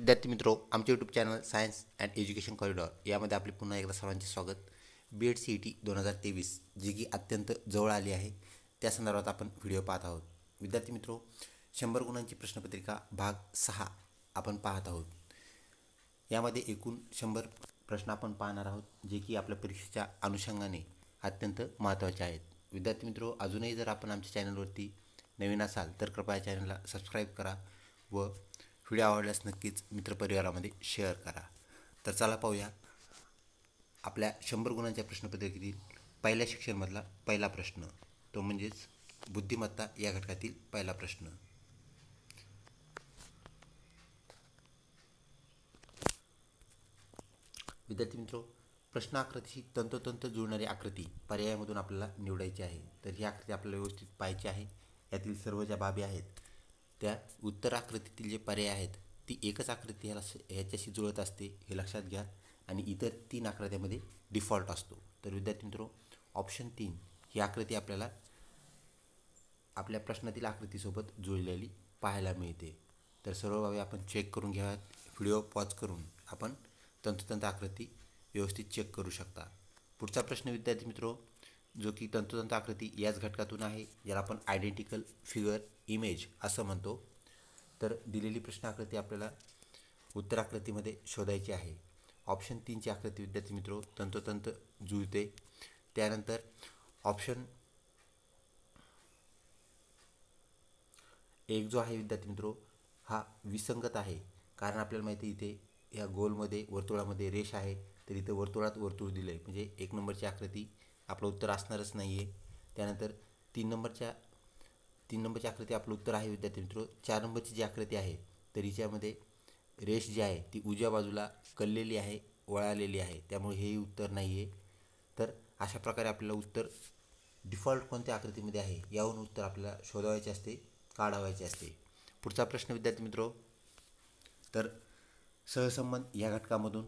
विद्यार्थी मित्रो, आमचे YouTube channel science and education corridor यामध्ये आपले पुन्हा एकदा सर्वांचे स्वागत. BEd CET 2023 जी की अत्यंत जवळ आली आहे त्या संदर्भात आपण व्हिडिओ पाहत आहोत. विद्यार्थी मित्रो, 100 गुणांची प्रश्नपत्रिका भाग 6 आपण पाहत आहोत. यामध्ये एकूण 100 प्रश्न आपण पाहणार आहोत, जे की आपल्या परीक्षेच्या अनुषंगाने अत्यंत महत्त्वाचे आहेत. विद्यार्थी मित्रो, अजूनही जर आपण आमच्या चॅनलवरती नवीन असाल तर कृपया चॅनलला सबस्क्राईब करा व व्हिडिओ आवडल्यास नक्कीच मित्रपरिवारामध्ये शेअर करा. तर चला पाहूया आपल्या 100 गुणांच्या प्रश्नपत्रिकेतील पहिल्या सेक्शनमधला पहिला प्रश्न, तो म्हणजेच बुद्धिमत्ता या घटकातील पहिला प्रश्न. विद्यार्थी मित्रो, प्रश्न आकृतीशी तंतोतंत जुळणारी आकृती पर्यायामधून आपल्याला निवडायची आहे. तर ही आकृती आपल्याला व्यवस्थित पाहायची आहे. यातील सर्व ज्या बाबी आहेत त्या उत्तर आकृतीतील जे पर्याय आहेत ती एकच आकृती ह्याच्याशी जुळत असते हे लक्षात घ्या, आणि इतर 3 आकृत्यामध्ये डिफॉल्ट असतो. तर विद्यार्थी मित्रो, ऑप्शन 3 ही आकृती आपल्याला आपल्या प्रश्नातील आकृतीसोबत जुळलेली पाहायला मिळते. तर सर्व बाबी आपण चेक करून घ्याव्यात. व्हिडिओ पॉज करून आपण तंतोतंत आकृती व्यवस्थित चेक करू शकता. पुढचा प्रश्न विद्यार्थी मित्रो, जो की तंतोतंत आकृती याच घटकातून आहे, ज्याला आपण आयडेंटिकल फिगर इमेज असं म्हणतो. तर दिलेली प्रश्न आकृती आपल्याला उत्तर आकृतीमध्ये शोधायची आहे. ऑप्शन 3ची आकृती विद्यार्थी मित्रो तंतोतंत जुळते. त्यानंतर ऑप्शन 1 जो आहे विद्यार्थी मित्रो हा विसंगत आहे, कारण आपल्याला माहिती आहे इथे या गोलमध्ये वर्तुळामध्ये रेष आहे, तर इथं वर्तुळात वर्तुळ दिलं आहे, म्हणजे 1 नंबरची आकृती आपलं उत्तर असणारच नाही आहे. त्यानंतर 3 नंबरची आकृती आपलं उत्तर आहे विद्यार्थी मित्रो. 4 नंबरची जी आकृती आहे तर हिच्यामध्ये रेष जी आहे ती उजव्या बाजूला कललेली आहे, वळालेली आहे, त्यामुळे हेही उत्तर नाही आहे. तर अशा प्रकारे आपल्याला उत्तर डिफॉल्ट कोणत्या आकृतीमध्ये आहे यावरून उत्तर आपल्याला शोधावायचे असते, काढावायचे असते. पुढचा प्रश्न विद्यार्थी मित्रो, तर सहसंबंध या घटकामधून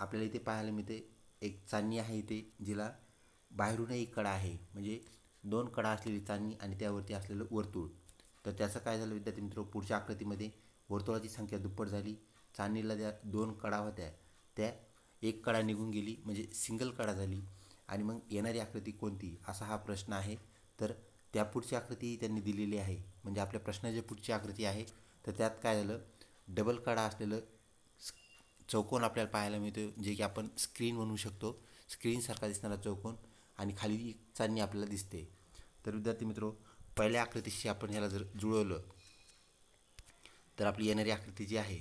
आपल्याला इथे पाहायला मिळते एक चांदणी आहे इथे, जिला बाहेरूनही एक कडा आहे, म्हणजे 2 कडा असलेली चांदणी आणि त्यावरती असलेलं वर्तुळ. तर त्याचं काय झालं विद्यार्थी मित्रो, पुढच्या आकृतीमध्ये वर्तुळाची संख्या दुप्पट झाली, चांदणीला ज्या 2 कडा होत्या त्या 1 कडा निघून गेली, म्हणजे सिंगल कडा झाली. आणि मग येणारी आकृती कोणती असा हा प्रश्न आहे. तर त्या पुढची आकृती त्यांनी दिलेली आहे, म्हणजे आपल्या प्रश्नाची पुढची आकृती आहे. तर त्यात काय झालं, डबल कडा असलेलं चौकोन आपल्याला पाहायला मिळतो, जे की आपण स्क्रीन म्हणू शकतो. स्क्रीनसारखा दिसणारा चौकोन आणि खाली चांदणी आपल्याला दिसते. तर विद्यार्थी मित्रो, पहिल्या आकृतीशी आपण ह्याला जर जुळवलं तर आपली येणारी आकृती जी आहे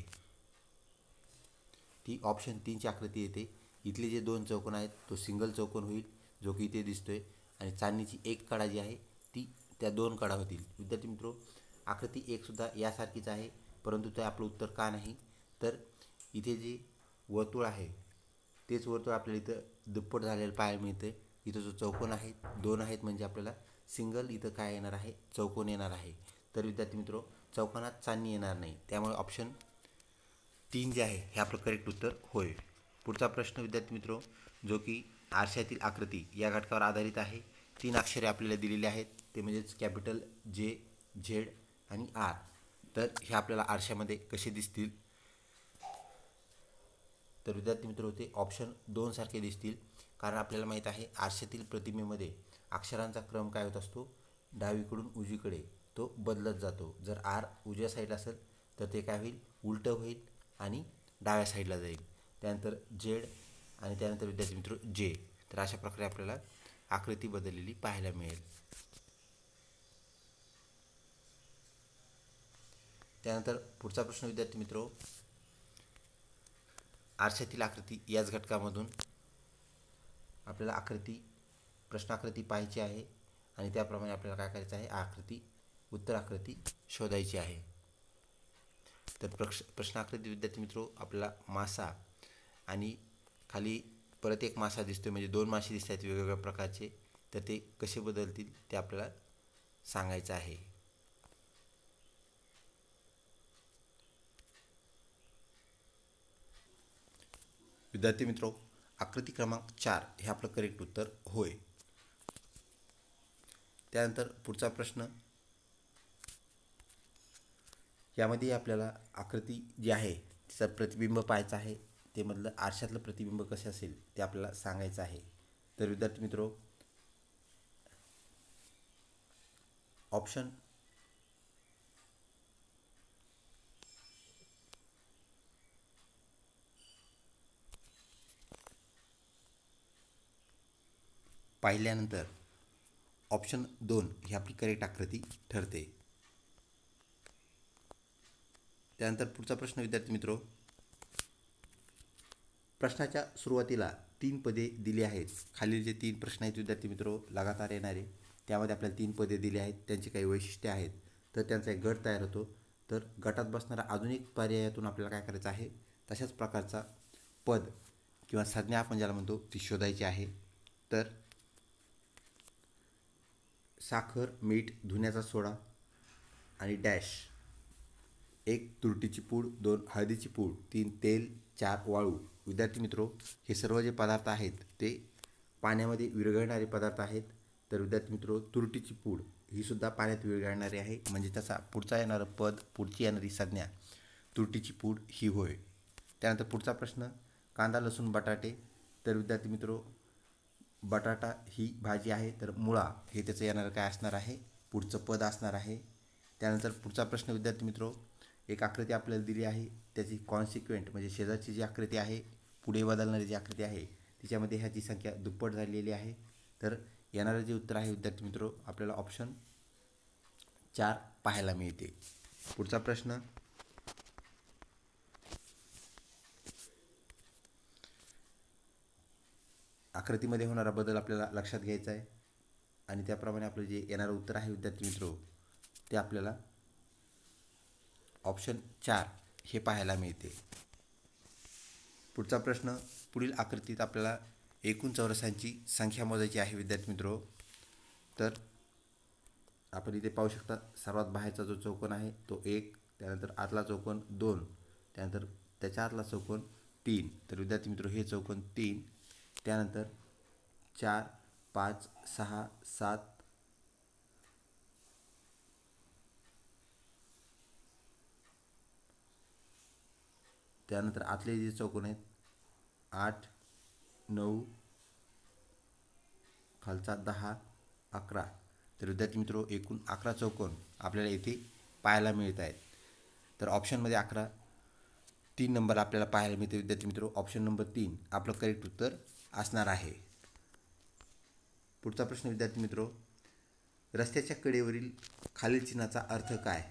ती ऑप्शन 3ची आकृती येते. इथले जे 2 चौकोन आहेत तो सिंगल चौकोन होईल, जो की इथे दिसतोय, आणि चांदणीची 1 कडा जी आहे ती त्या 2 कडा होतील. विद्यार्थी मित्रो, आकृती 1 सुद्धा यासारखीच आहे, परंतु ते आपलं उत्तर का नाही, तर इथे जे वर्तुळ आहे तेच वर्तुळ आपल्याला इथं दुप्पट झालेलं पाहायला मिळतं. इथं जो चौकोन आहे 2 आहेत, म्हणजे आपल्याला सिंगल इथं काय येणार आहे, चौकोन येणार आहे. तर विद्यार्थी मित्रो, चौकोनात चांदणी येणार नाही, त्यामुळे ऑप्शन 3 जे आहे हे आपलं करेक्ट उत्तर होय. पुढचा प्रश्न विद्यार्थी मित्रो, जो की आरशातील आकृती या घटकावर आधारित आहे. 3 अक्षरे आपल्याला दिलेली आहेत, ते म्हणजेच कॅपिटल J, Z आणि R. तर हे आपल्याला आरशामध्ये कसे दिसतील, तर विद्यार्थी मित्रो ते ऑप्शन 2 सारखे दिसतील, कारण आपल्याला माहीत आहे आरशातील प्रतिमेमध्ये अक्षरांचा क्रम काय होत असतो, डावीकडून उजवीकडे तो बदलत जातो. जर R उजव्या साईडला असेल तर ते काय होईल, उलटं होईल आणि डाव्या साईडला जाईल. त्यानंतर Z आणि त्यानंतर विद्यार्थी मित्रो J. तर अशा प्रकारे आपल्याला आकृती बदललेली पाहायला मिळेल. त्यानंतर पुढचा प्रश्न विद्यार्थी मित्रो, आरशातील आकृती याच घटकामधून आपल्याला प्रश्न आकृती पाहायची आहे, आणि त्याप्रमाणे आपल्याला काय करायचं आहे, उत्तर आकृती शोधायची आहे. तर प्रश्न आकृती विद्यार्थी मित्रो आपल्याला मासा आणि खाली परत एक मासा दिसतोय, म्हणजे 2 मासे दिसत आहेत वेगवेगळ्या प्रकारचे. तर ते कसे बदलतील ते आपल्याला सांगायचं आहे. विद्यार्थी मित्रो, आकृती क्रमांक 4 हे आपलं करेक्ट उत्तर होय. त्यानंतर पुढचा प्रश्न, यामध्ये आपल्याला आकृती जी आहे तिचं प्रतिबिंब पाहायचं आहे, ते मधलं आरशातलं प्रतिबिंब कसं असेल ते आपल्याला सांगायचं आहे. तर विद्यार्थी मित्रो, ऑप्शन पाहिल्यानंतर ऑप्शन 2 ही आपली करेक्ट आकृती ठरते. त्यानंतर पुढचा प्रश्न विद्यार्थी मित्रो, प्रश्नाच्या सुरुवातीला 3 पदे दिली आहेत. खालील जे 3 प्रश्न आहेत विद्यार्थी मित्रो लगातार येणारे, त्यामध्ये आपल्याला 3 पदे दिली आहेत, त्यांची काही वैशिष्ट्ये आहेत. तर त्यांचा एक गट तयार होतो. तर गटात बसणारा अजून एक पर्यायातून आपल्याला काय करायचं आहे, तशाच प्रकारचा पद किंवा संज्ञा आपण ज्याला म्हणतो ती शोधायची आहे. तर साखर, मीठ, धुण्याचा सोडा आणि डॅश, 1 तुरटीची पूड, 2 हळदीची पूड, 3 तेल, 4 वाळू. विद्यार्थी मित्रो, हे सर्व जे पदार्थ आहेत ते पाण्यामध्ये विरघळणारे पदार्थ आहेत. तर विद्यार्थी मित्रो, तुरटीची पूड ही सुद्धा पाण्यात विरघळणारी आहे, म्हणजे त्याचा पुढचा येणारं पद, पुढची येणारी संज्ञा तुरटीची पूड ही होय. त्यानंतर पुढचा प्रश्न, कांदा, लसूण, बटाटे. तर विद्यार्थी मित्रो, बटाटा ही भाजी आहे, तर मुळा हे त्याचं येणारं काय असणार आहे, पुढचं पद असणार आहे. त्यानंतर पुढचा प्रश्न विद्यार्थी मित्रो, एक आकृती आपल्याला दिली आहे, त्याची कॉन्सिक्वेंट म्हणजे शेजारची जी आकृती आहे, पुढे बदलणारी जी आकृती आहे, तिच्यामध्ये ह्याची संख्या दुप्पट झालेली आहे. तर येणारं जे उत्तर आहे विद्यार्थी मित्रो, आपल्याला ऑप्शन 4 पाहायला मिळते. पुढचा प्रश्न, आकृतीमध्ये होणारा बदल आपल्याला लक्षात घ्यायचा आहे आणि त्याप्रमाणे आपलं जे येणारं उत्तर आहे विद्यार्थी मित्रो, ते आपल्याला ऑप्शन 4 हे पाहायला मिळते. पुढचा प्रश्न, पुढील आकृतीत आपल्याला एकूण चौरसांची संख्या मोजायची आहे विद्यार्थी मित्रो. तर आपण इथे पाहू शकता, सर्वात बाहेरचा जो चौकोन आहे तो 1, त्यानंतर आतला चौकोन 2, त्यानंतर त्याच्या आतला चौकोन 3. तर विद्यार्थी मित्रो, हे चौकोन 3, त्यानंतर 4, 5, 6, 7, त्यानंतर आतले जे चौकोन आहेत 8, 9, खालचा 10, 11. तर विद्यार्थी मित्रो, एकूण 11 चौकोन आपल्याला इथे पाहायला मिळत आहेत. तर ऑप्शनमध्ये 11, 3 नंबर आपल्याला पाहायला मिळते विद्यार्थी मित्रो. ऑप्शन नंबर 3 आपलं करेक्ट उत्तर असणार आहे. पुढचा प्रश्न विद्यार्थी मित्रो, रस्त्याच्या कडेवरील खालील चिन्हाचा अर्थ काय.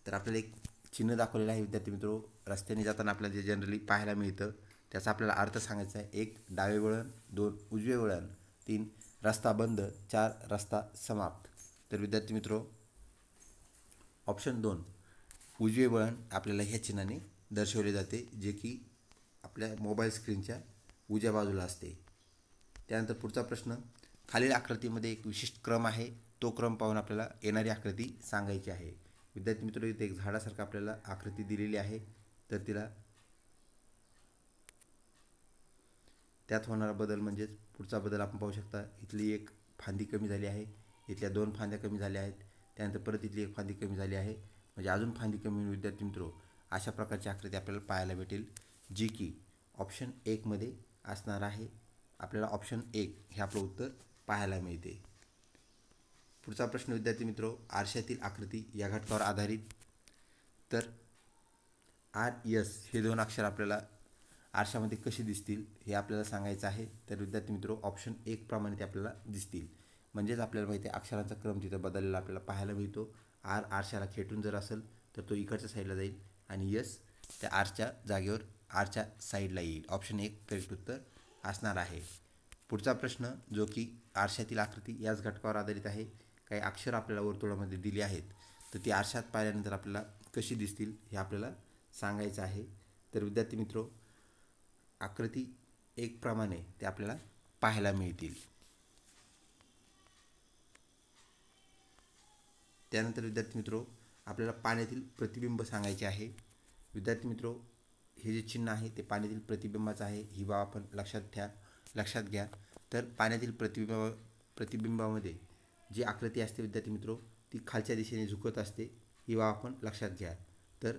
तर आपल्याला एक चिन्ह दाखवलेलं आहे विद्यार्थी मित्रो, रस्त्याने जाताना आपल्याला जे जनरली पाहायला मिळतं त्याचा आपल्याला अर्थ सांगायचा आहे. 1 डावे वळण, 2 उजवे वळण, 3 रस्ता बंद, 4 रस्ता समाप्त. तर विद्यार्थी मित्रो, ऑप्शन 2 उजवे वळण आपल्याला ह्या चिन्हाने दर्शवले जाते, जे की आपल्या मोबाईल स्क्रीनच्या उजव्या बाजूला असते. त्यानंतर पुढचा प्रश्न, खालील आकृतीमध्ये एक विशिष्ट क्रम आहे, तो क्रम पाहून आपल्याला येणारी आकृती सांगायची आहे. विद्यार्थी मित्रो, इथे एक झाडासारखं आपल्याला आकृती दिलेली आहे. तर तिला त्यात होणारा बदल म्हणजेच पुढचा बदल आपण पाहू शकता, इथली एक फांदी कमी झाली आहे, इथल्या 2 फांद्या कमी झाल्या आहेत, त्यानंतर परत इथली एक फांदी कमी झाली आहे, म्हणजे अजून फांदी कमी होऊन विद्यार्थी मित्रो अशा प्रकारची आकृती आपल्याला पाहायला भेटेल, जी की ऑप्शन 1 मध्ये असणार आहे. आपल्याला ऑप्शन 1 हे आपलं उत्तर पाहायला मिळते. पुढचा प्रश्न विद्यार्थी मित्रो, आरशातील आकृती या घटकावर आधारित. तर RS हे 2 अक्षर आपल्याला आरशामध्ये कशी दिसतील हे आपल्याला सांगायचं आहे. तर विद्यार्थी मित्रो, ऑप्शन 1 प्रमाणे ते आपल्याला दिसतील, म्हणजेच आपल्याला माहिती आहे अक्षरांचा क्रम तिथं बदललेला आपल्याला पाहायला मिळतो. आरशाला खेटून जर असेल तर तो इकडच्या साईडला जाईल आणि यस त्या आरच्या जागेवर आरच्या साईडला येईल. ऑप्शन 1 करेक्ट उत्तर असणार आहे. पुढचा प्रश्न, जो की आरशातील आकृती याच घटकावर आधारित आहे, काही अक्षर आपल्याला वर्तुळामध्ये दिली आहेत, तर ती आरशात पाहिल्यानंतर आपल्याला कशी दिसतील हे आपल्याला सांगायचं आहे. तर विद्यार्थी मित्रो, आकृती 1 प्रमाणे ते आपल्याला पाहायला मिळतील. त्यानंतर विद्यार्थी मित्रो, आपल्याला पाण्यातील प्रतिबिंब सांगायचे आहे. विद्यार्थी मित्रो, हे जे चिन्ह आहे ते पाण्यातील प्रतिबिंबाचं आहे, ही बाब आपण लक्षात घ्या. तर पाण्यातील प्रतिबिंबामध्ये जी आकृती असते विद्यार्थी मित्रो, ती खालच्या दिशेने झुकत असते, ही बाब आपण लक्षात घ्या. तर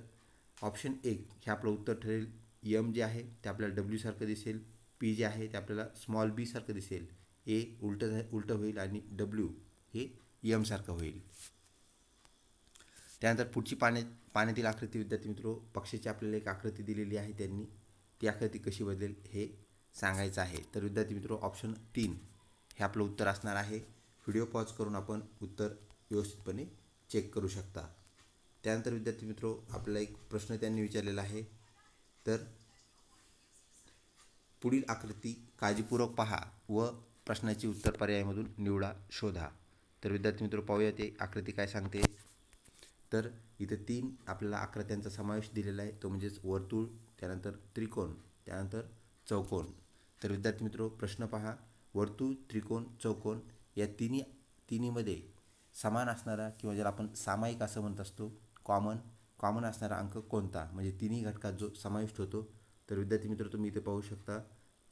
ऑप्शन 1 हे आपलं उत्तर ठरेल. एम जे आहे ते आपल्याला डब्ल्यू सारखं दिसेल, पी जे आहे ते आपल्याला स्मॉल बी सारखं दिसेल, ए उलटं होईल आणि डब्ल्यू हे एम सारखं होईल. त्यानंतर पुढची पाण्यातील आकृती विद्यार्थी मित्रो, पक्षाची आपल्याला एक आकृती दिलेली आहे, त्यांनी ती आकृती कशी बदलेल हे सांगायचं आहे. तर विद्यार्थी मित्रो ऑप्शन 3 हे आपलं उत्तर असणार आहे. व्हिडिओ पॉज करून आपण उत्तर व्यवस्थितपणे चेक करू शकता. त्यानंतर विद्यार्थी मित्रो आपल्याला एक प्रश्न त्यांनी विचारलेला आहे. तर पुढील आकृती काळजीपूर्वक पहा व प्रश्नाची उत्तर पर्यायामधून निवडा, शोधा. तर विद्यार्थी मित्रो पाहूया ते आकृती काय सांगते. तर इथे 3 आपल्याला आकृत्यांचा समावेश दिलेला आहे, तो म्हणजेच वर्तुळ, त्यानंतर त्रिकोण, त्यानंतर चौकोन. तर विद्यार्थी मित्रो प्रश्न पहा. वर्तुळ, त्रिकोण, चौकोन या तिन्हीमध्ये समान असणारा किंवा ज्याला आपण सामायिक असं म्हणत असतो, कॉमन असणारा अंक कोणता, म्हणजे तिन्ही घटकात जो समाविष्ट होतो. तर विद्यार्थी मित्र तुम्ही इथे पाहू शकता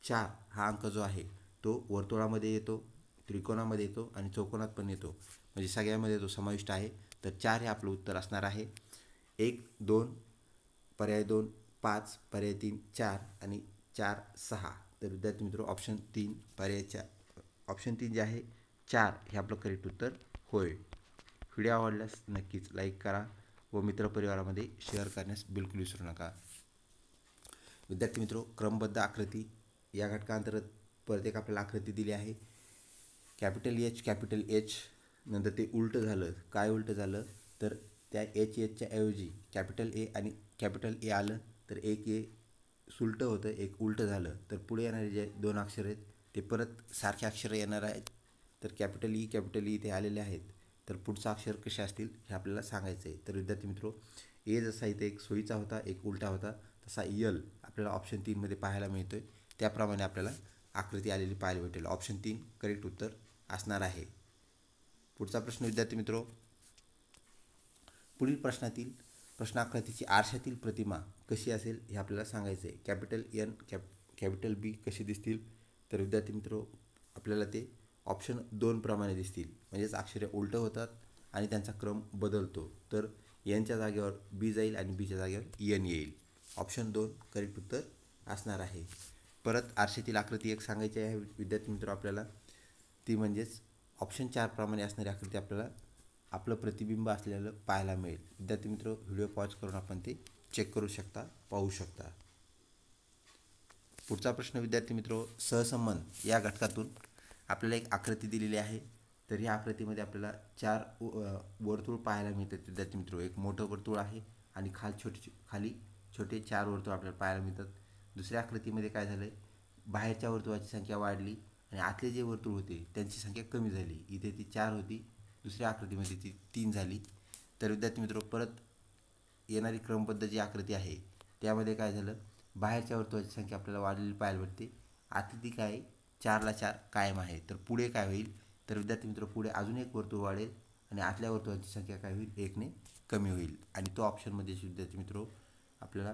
4 हा अंक जो आहे तो वर्तुळामध्ये येतो, त्रिकोणामध्ये येतो आणि चौकोनात पण येतो, म्हणजे सगळ्यामध्ये तो समाविष्ट आहे. तर 4 हे आपलं उत्तर असणार आहे. 1, 2, पर्याय 2, 5, पर्याय 3, 4 आणि 4, 6. तर विद्यार्थी मित्र ऑप्शन 3 ऑप्शन 3 जे आहे 4 हे आपलं करेक्ट उत्तर होय. व्हिडिओ आवडल्यास नक्कीच लाईक करा व मित्रपरिवारामध्ये शेअर करण्यास बिलकुल विसरू नका. विद्यार्थी मित्रो क्रमबद्ध आकृती या घटकांतर्गत परत एक आपल्याला आकृती दिली आहे. कॅपिटल एच नंतर ते उलटं झालं. काय उलटं झालं तर त्या एचच्या ऐवजी कॅपिटल ए आणि कॅपिटल ए आलं, तर एक ए सुलटं होतं, एक उलटं झालं. तर पुढे येणारे जे 2 अक्षर आहेत ते परत सारखे अक्षर येणार आहेत. तर कॅपिटल ई इथे आलेले आहेत. तर पुढचा अक्षर कसे असतील हे आपल्याला सांगायचं आहे. तर विद्यार्थी मित्रो ए जसा इथे एक सोयीचा होता, एक उलटा होता, तसा यल आपल्याला ऑप्शन 3 पाहायला मिळतोय. त्याप्रमाणे आपल्याला आकृती आलेली पाहायला भेटेल. ऑप्शन 3 करेक्ट उत्तर असणार आहे. पुढचा प्रश्न विद्यार्थी मित्रो, पुढील प्रश्नातील प्रश्नाकृतीची आरशातील प्रतिमा कशी असेल हे आपल्याला सांगायचं आहे. कॅपिटल एन कॅपिटल बी कशी दिसतील. तर विद्यार्थी मित्रो आपल्याला ते ऑप्शन 2 प्रमाणे दिसतील, म्हणजेच अक्षरे उलटं होतात आणि त्यांचा क्रम बदलतो. तर एनच्या जागेवर बी जाईल आणि बीच्या जागेवर एन येईल. ऑप्शन 2 करेक्ट उत्तर असणार आहे. परत आरशातील आकृती एक सांगायची आहे विद्यार्थी मित्र आपल्याला, ती म्हणजेच ऑप्शन 4 प्रमाणे असणारी आकृती आपल्याला आपलं प्रतिबिंब असलेलं पाहायला मिळेल. विद्यार्थी मित्र व्हिडिओ पॉज करून आपण ते चेक करू शकता, पाहू शकता. पुढचा प्रश्न विद्यार्थी मित्र, सहसंबंध या घटकातून आपल्याला एक आकृती दिलेली आहे. तर या आकृतीमध्ये आपल्याला 4 वर्तुळ पाहायला मिळतात विद्यार्थी मित्र. एक मोठं वर्तुळ आहे आणि खाली छोटे 4 वर्तुळ आपल्याला पाहायला मिळतात. दुसऱ्या आकृतीमध्ये काय झालं, बाहेरच्या वर्तुळाची संख्या वाढली आणि आतले जे वर्तुळ होते त्यांची संख्या कमी झाली. इथे ती 4 होती, दुसऱ्या आकृतीमध्ये ती 3 झाली. तर विद्यार्थी मित्र परत येणारी क्रमबद्ध जी आकृती आहे त्यामध्ये काय झालं, बाहेरच्या वर्तुळाची संख्या आपल्याला वाढलेली पाहायला भेटते. आतली ती काय 4ला 4 कायम आहे. तर पुढे काय होईल, तर विद्यार्थी मित्र पुढे अजून एक वर्तुळ वाढेल आणि आतल्या वर्तुळाची संख्या काय होईल, 1ने कमी होईल. आणि तो ऑप्शनमध्ये विद्यार्थी मित्र आपल्याला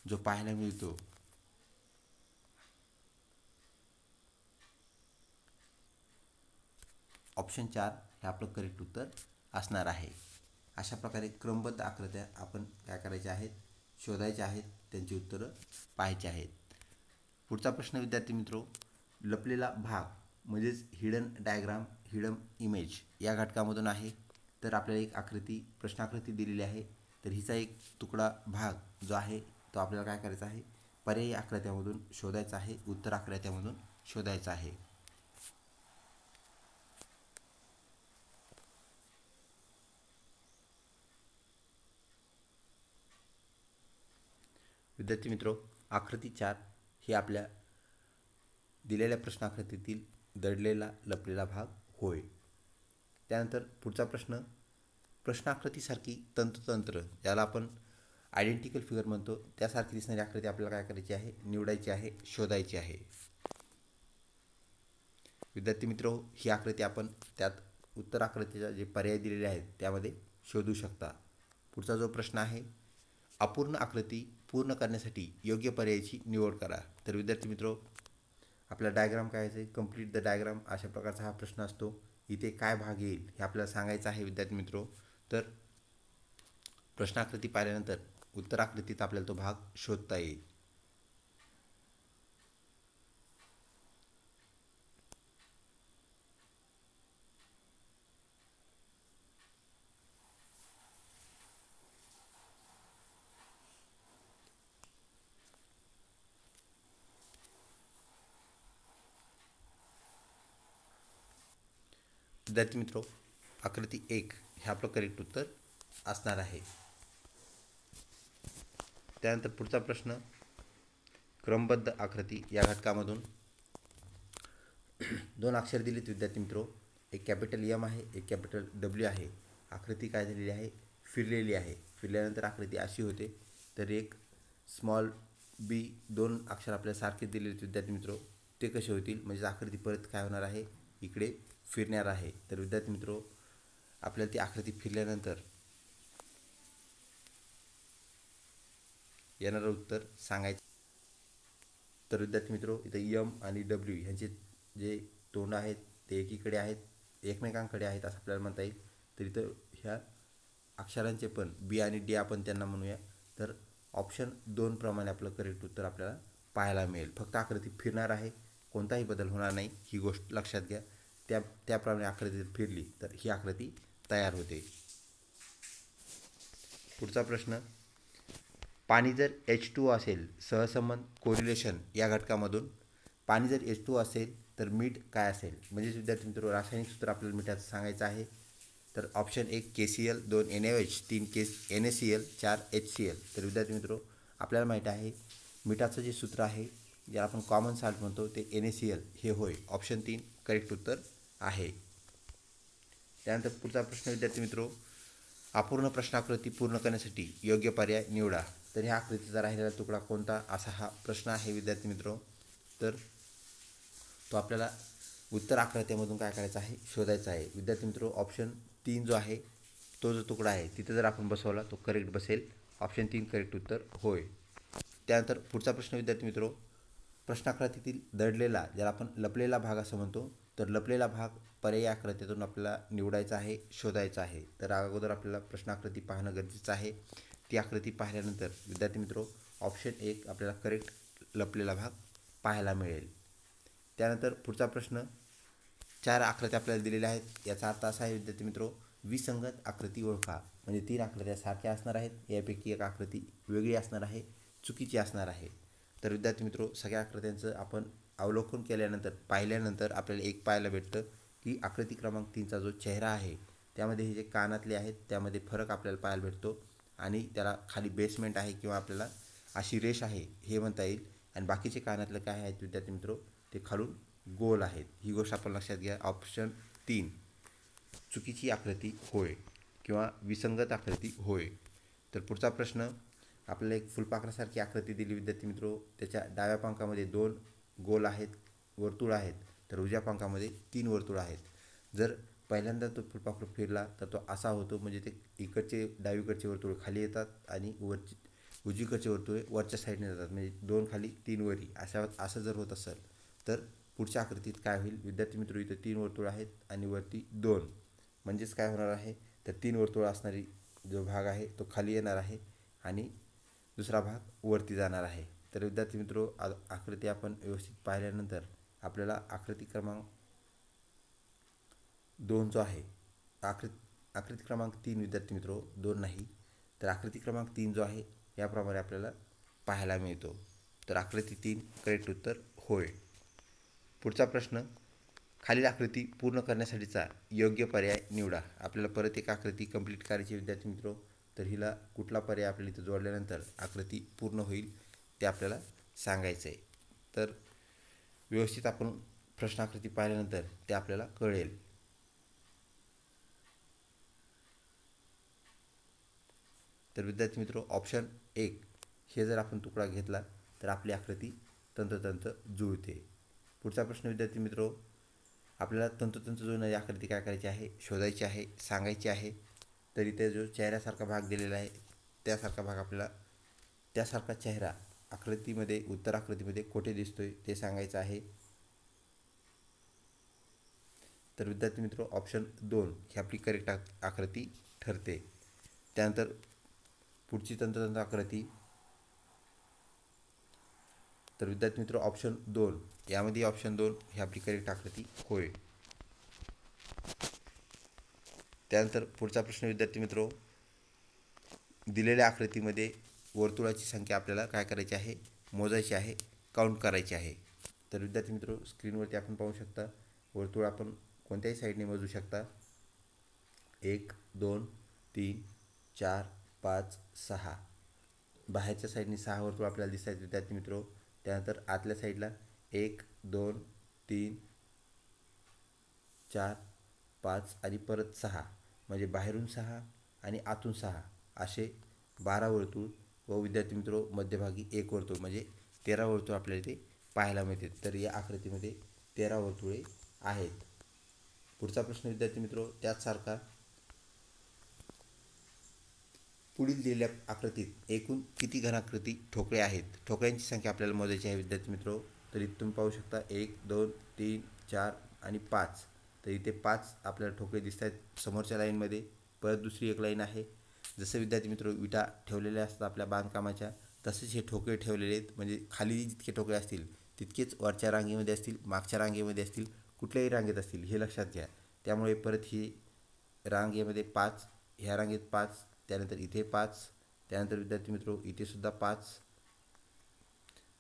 जो पाहायला मिळतो ऑप्शन 4 हे आपलं करेक्ट उत्तर असणार आहे. अशा प्रकारे क्रमबद्ध आकृत्या आपण काय करायच्या आहेत, शोधायच्या आहेत, त्यांची उत्तरं पाहायची आहेत. पुढचा प्रश्न विद्यार्थी मित्रो, लपलेला भाग म्हणजेच हिडन डायग्राम, हिडन इमेज या घटकामधून आहे. तर आपल्याला एक प्रश्नाकृती दिलेली आहे. तर हिचा एक तुकडा भाग जो आहे तो आपल्याला काय करायचा आहे, पर्यायी आकृत्यामधून शोधायचा आहे, उत्तर आकृत्यामधून शोधायचा आहे. विद्यार्थी मित्रो आकृती 4 ही आपल्या दिलेल्या प्रश्नाकृतीतील दडलेला लपलेला भाग होय. त्यानंतर पुढचा प्रश्न, प्रश्नाकृतीसारखी तंतोतंत्र ज्याला आपण आयडेंटिकल फिगर म्हणतो त्यासारखी दिसणारी आकृती आपल्याला काय करायची आहे, निवडायची आहे, शोधायची आहे. विद्यार्थी मित्र ही आकृती आपण त्यात उत्तर आकृतीच्या जे पर्याय दिलेले आहेत त्यामध्ये शोधू शकता. पुढचा जो प्रश्न आहे, अपूर्ण आकृती पूर्ण करण्यासाठी योग्य पर्यायाची निवड करा. तर विद्यार्थी मित्र आपला डायग्राम काय आहे, कंप्लीट द डायग्राम अशा प्रकारचा हा प्रश्न असतो. इथे काय भाग येईल हे आपल्याला सांगायचं आहे विद्यार्थी मित्रो. तर प्रश्नाकृती पाहिल्यानंतर उत्तर आकृतीत आपल्याला तो भाग शोधता येईल. विद्यार्थी मित्रो, आकृती 1 हे आपलं करेक्ट उत्तर असणार आहे. त्यानंतर पुढचा प्रश्न, क्रमबद्ध आकृती या घटकामधून 2 अक्षर दिलीत विद्यार्थी मित्रो. एक कॅपिटल एम आहे, एक कॅपिटल डब्ल्यू आहे. आकृती काय झालेली आहे, फिरलेली आहे. फिरल्यानंतर आकृती अशी होते. तर एक स्मॉल बी 2 अक्षर आपल्याला सारखेच दिलेले विद्यार्थी मित्रो, ते कसे होतील, म्हणजे आकृती परत काय होणार आहे, इकडे फिरणार आहे. तर विद्यार्थी मित्रो, आपल्याला ती आकृती फिरल्यानंतर येणारं उत्तर सांगायचं. तर विद्यार्थी मित्रो, इथं एम आणि डब्ल्यू ह्यांचे जे तोंड आहेत ते एकीकडे आहेत, एकमेकांकडे आहेत असं आपल्याला म्हणता येईल. तर इथं ह्या अक्षरांचे पण बी आणि डी आपण त्यांना म्हणूया. तर ऑप्शन 2 प्रमाणे आपलं करेक्ट उत्तर आपल्याला पाहायला मिळेल. फक्त आकृती फिरणार आहे, कोणताही बदल होणार नाही, ही गोष्ट लक्षात घ्या. त्याप्रमाणे आकृती फिरली तर ही आकृती तयार होते. पुढचा प्रश्न, पाणी जर H2O असेल, सहसंबंध कोरिलेशन या घटकामधून पाणी जर H2O असेल तर मीठ काय असेल, म्हणजेच विद्यार्थी मित्र रासायनिक सूत्र आपल्याला मिठाचं सांगायचं आहे. तर option 1 KCl, 2 NaOH, 3 NaCl, 4 HCl. तर विद्यार्थी मित्रो, आपल्याला माहीत आहे मिठाचं जे सूत्र आहे, जे आपण कॉमन साल्ट म्हणतो, ते NaCl हे होय. ऑप्शन 3 करेक्ट उत्तर आहे. त्यानंतर पुढचा प्रश्न विद्यार्थी मित्रो, अपूर्ण प्रश्नाकृती पूर्ण करण्यासाठी योग्य पर्याय निवडा. तर ह्या आकृतीचा राहिलेला तुकडा कोणता, असा हा प्रश्न आहे विद्यार्थी मित्रो. तर तो आपल्याला उत्तर आकृत्यामधून काय करायचं आहे, शोधायचा आहे. विद्यार्थी मित्रो, ऑप्शन 3 जो आहे, तो जो तुकडा आहे तिथे जर आपण बसवला तो करेक्ट बसेल. ऑप्शन 3 करेक्ट उत्तर होय. त्यानंतर पुढचा प्रश्न विद्यार्थी मित्रो, प्रश्नाकृतीतील दडलेला, ज्याला आपण लपलेला भाग असं म्हणतो, तर लपलेला भाग पर्यायी आकृतीतून आपल्याला निवडायचा आहे, शोधायचा आहे. तर अगोदर आपल्याला प्रश्नाकृती पाहणं गरजेचं आहे. ती आकृती पाहिल्यानंतर विद्यार्थी मित्रो, ऑप्शन 1 आपल्याला करेक्ट लपलेला भाग पाहायला मिळेल. त्यानंतर पुढचा प्रश्न, 4 आकृत्या आपल्याला दिलेल्या आहेत. याचा अर्थ असा आहे विद्यार्थी मित्रो, विसंगत आकृती ओळखा. म्हणजे 3 आकृत्या सारख्या असणार आहेत, यापैकी एक आकृती वेगळी असणार आहे, चुकीची असणार आहे. तर विद्यार्थी मित्रो, सगळ्या आकृत्यांचं आपण अवलोकन केल्यानंतर पाहिल्यानंतर आपल्याला एक पाहायला भेटतं की आकृती क्रमांक 3चा जो चेहरा आहे त्यामध्ये हे जे कानातले आहेत त्यामध्ये फरक आपल्याला पाहायला भेटतो. आणि त्याला खाली बेसमेंट आहे किंवा आपल्याला अशी रेष आहे हे म्हणता येईल. आणि बाकीचे कानातले काय आहेत विद्यार्थी मित्रो, ते खालून गोल आहेत. ही गोष्ट आपण लक्षात घ्या. ऑप्शन 3 चुकीची आकृती होय किंवा विसंगत आकृती होय. तर पुढचा प्रश्न, आपल्याला एक फुलपाखरासारखी आकृती दिली विद्यार्थी मित्रो. त्याच्या डाव्या पंखामध्ये 2 गोल आहेत, वर्तुळ आहेत, तर उजव्या पंखामध्ये 3 वर्तुळ आहेत. जर पहिल्यांदा तो फुलपाखरू फिरला तर तो असा होतो, म्हणजे ते इकडचे डावीकडचे वर्तुळ खाली येतात आणि उजवीकडचे वर्तुळ वरच्या साईडने जातात, म्हणजे 2 खाली 3 वरी असं जर होत असेल तर पुढच्या आकृतीत काय होईल विद्यार्थी मित्रो, इथं 3 वर्तुळ आहेत आणि वरती 2, म्हणजेच काय होणार आहे, तर 3 वर्तुळ असणारी जो भाग आहे तो खाली येणार आहे आणि दुसरा भाग वरती जाणार आहे. तर विद्यार्थी मित्रो, आकृती आपण व्यवस्थित पाहिल्यानंतर आपल्याला आकृती क्रमांक 2 जो आहे, आकृती क्रमांक 3 विद्यार्थी मित्रो, 2 नाही, तर आकृती क्रमांक 3 जो आहे याप्रमाणे आपल्याला पाहायला मिळतो. तर आकृती 3 करेक्ट उत्तर होय. पुढचा प्रश्न, खालील आकृती पूर्ण करण्यासाठीचा योग्य पर्याय निवडा. आपल्याला परत एक आकृती कंप्लीट करायची विद्यार्थी मित्रो. तर हिला कुठला पर्याय आपल्याला इथं जोडल्यानंतर आकृती पूर्ण होईल ते आपल्याला सांगायचं आहे. तर व्यवस्थित आपण प्रश्नाकृती पाहिल्यानंतर ते आपल्याला कळेल. तर विद्यार्थी मित्रो, ऑप्शन 1 हे जर आपण तुकडा घेतला तर आपली आकृती तंतोतंत जुळते. पुढचा प्रश्न विद्यार्थी मित्रो, आपल्याला तंतोतंत जुळणारी आकृती काय करायची आहे, शोधायची आहे, सांगायची आहे. तर इथे जो चेहऱ्यासारखा भाग दिलेला आहे त्यासारखा भाग आपल्याला, त्यासारखा चेहरा आकृतीमध्ये, उत्तर आकृतीमध्ये कुठे दिसतोय ते सांगायचं आहे. तर विद्यार्थी मित्रो, ऑप्शन 2 ही आपली करेक्ट आकृती ठरते. त्यानंतर पुढची तंतोतंत आकृती, तर विद्यार्थी मित्रो, ऑप्शन 2 यामध्ये ऑप्शन 2 ही आपली करेक्ट आकृती होय. त्यानंतर पुढचा प्रश्न विद्यार्थी मित्रो, दिलेल्या आकृतीमध्ये वर्तुळाची संख्या आपल्याला काय करायची आहे, मोजायची आहे, काउंट करायची आहे. तर विद्यार्थी मित्रो, स्क्रीनवरती आपण पाहू शकता वर्तुळ आपण कोणत्याही साईडने मोजू शकता. 1 2 3 4 5 6. बाहेरच्या साईडने 6 वर्तुळ आपल्याला दिसत आहेत विद्यार्थी मित्रो. त्यानंतर आतल्या साईडला 1 2 3 4 5 आणि परत 6, म्हणजे बाहेरून 6 आणि आतून 6 असे 12 वर्तुळ व विद्यार्थी मित्रो मध्यभागी 1 वर्तुळ म्हणजे 13 वर्तुळ आपल्याला इथे पाहायला मिळते. तर या आकृतीमध्ये 13 वर्तुळे आहेत. पुढचा प्रश्न विद्यार्थी मित्रो त्याचसारखा. पुढील दिलेल्या आकृतीत एकूण किती घनाकृती ठोकळे आहेत? ठोकळ्यांची संख्या आपल्याला मोजायची आहे विद्यार्थी मित्रो. तर इथे तुम्ही पाहू शकता 1 2 3 4 आणि 5. तर इथे 5 आपल्याला ठोकळे दिसत आहेत समोरच्या लाईनमध्ये. परत दुसरी एक लाईन आहे. जसं विद्यार्थी मित्रो विटा ठेवलेल्या असतात आपल्या बांधकामाच्या, तसेच हे ठोकळे ठेवलेले आहेत. म्हणजे खाली जितके ठोकळे असतील तितकेच वरच्या रांगेमध्ये असतील, मागच्या रांगेमध्ये असतील, कुठल्याही रांगेत असतील हे लक्षात घ्या. त्यामुळे परत ही रांगेमध्ये 5, ह्या रांगेत 5, त्यानंतर इथे 5, त्यानंतर विद्यार्थी मित्रो इथे सुद्धा 5,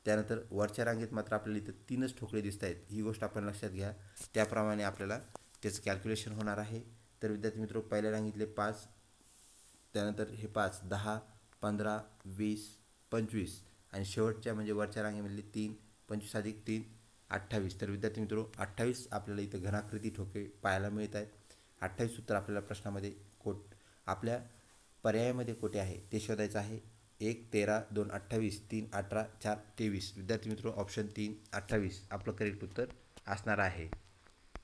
त्यानंतर वरच्या रांगेत मात्र आपल्याला इथं 3च ठोकळे दिसत आहेत. ही गोष्ट आपण लक्षात घ्या. त्याप्रमाणे आपल्याला त्याचं कॅल्क्युलेशन होणार आहे. तर विद्यार्थी मित्रो पहिल्या रांगेतले 5, त्यानंतर हे 5 10 15 20 25 आणि शेवटच्या म्हणजे वरच्या रांगेमधले 3 25 अधिक 3 28. तर विद्यार्थी मित्रो 28 आपल्याला इथं घनाकृती ठोकळे पाहायला मिळत आहेत. 28 उत्तर आपल्याला प्रश्नामध्ये आपल्या पर्यायामध्ये कोठे आहे ते शोधायचं आहे. 1 13 2 28 3 18 4 23. विद्यार्थी मित्रो ऑप्शन 3 28 आपलं करेक्ट उत्तर असणार आहे.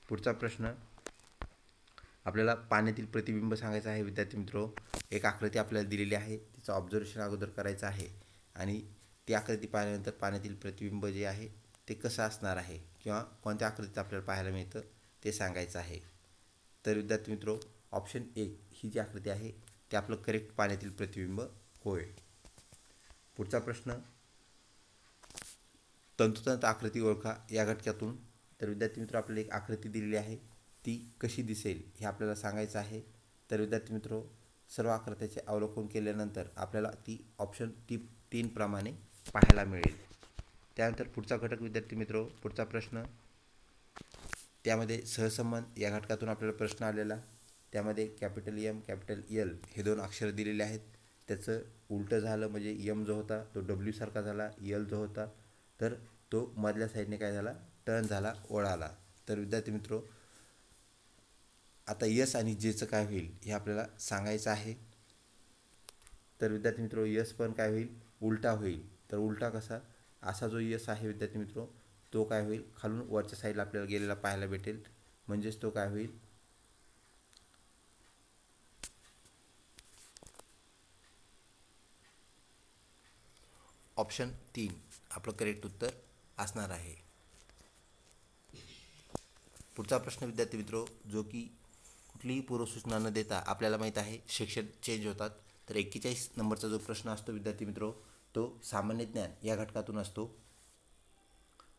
पुढचा प्रश्न आपल्याला पाण्यातील प्रतिबिंब सांगायचं आहे विद्यार्थी मित्रो. एक आकृती आपल्याला दिलेली आहे, तिचं ऑब्झर्वेशन अगोदर करायचं आहे आणि ती आकृती पाहिल्यानंतर पाण्यातील प्रतिबिंब जे आहे ते कसं असणार आहे किंवा कोणत्या आकृतीत आपल्याला पाहायला मिळतं ते सांगायचं आहे. तर विद्यार्थी मित्रो ऑप्शन 1 ही जी आकृती आहे ते आपलं करेक्ट पाण्यातील प्रतिबिंब होय. पुढचा प्रश्न तंतोतंत आकृती ओळखा या घटकातून. तर विद्यार्थी मित्रो आपल्याला एक आकृती दिलेली आहे, ती कशी दिसेल हे आपल्याला सांगायचं आहे. तर विद्यार्थी मित्रो सर्व आकृत्याचे अवलोकन केल्यानंतर आपल्याला ती ऑप्शन 3 प्रमाणे पाहायला मिळेल. त्यानंतर पुढचा घटक विद्यार्थी मित्रो पुढचा प्रश्न त्यामध्ये सहसंबंध या घटकातून आपल्याला प्रश्न आलेला. त्यामध्ये कॅपिटल M कॅपिटल L हे 2 अक्षर दिलेले आहेत. त्याचं उलटं झालं म्हणजे M जो होता तो W सारखा झाला, L जो होता तर तो मधल्या साईडने काय झाला टर्न झाला, वळाला. तर विद्यार्थी मित्रो आता S आणि Jचं काय होईल हे आपल्याला सांगायचं आहे. तर विद्यार्थी मित्रो S पण काय होईल उलटा होईल. तर उलटा कसा, असा जो S आहे विद्यार्थी मित्रो तो काय होईल खालून वरच्या साईडला आपल्याला गेलेला पाहायला भेटेल. म्हणजेच तो काय होईल ऑप्शन 3 आपलं करेक्ट उत्तर असणार आहे. पुढचा प्रश्न विद्यार्थी मित्रो जो की कुठलीही पूर्वसूचना न देता आपल्याला माहीत आहे सेक्शन चेंज होतात. तर 41 नंबरचा जो प्रश्न असतो विद्यार्थी मित्रो तो सामान्य ज्ञान या घटकातून असतो.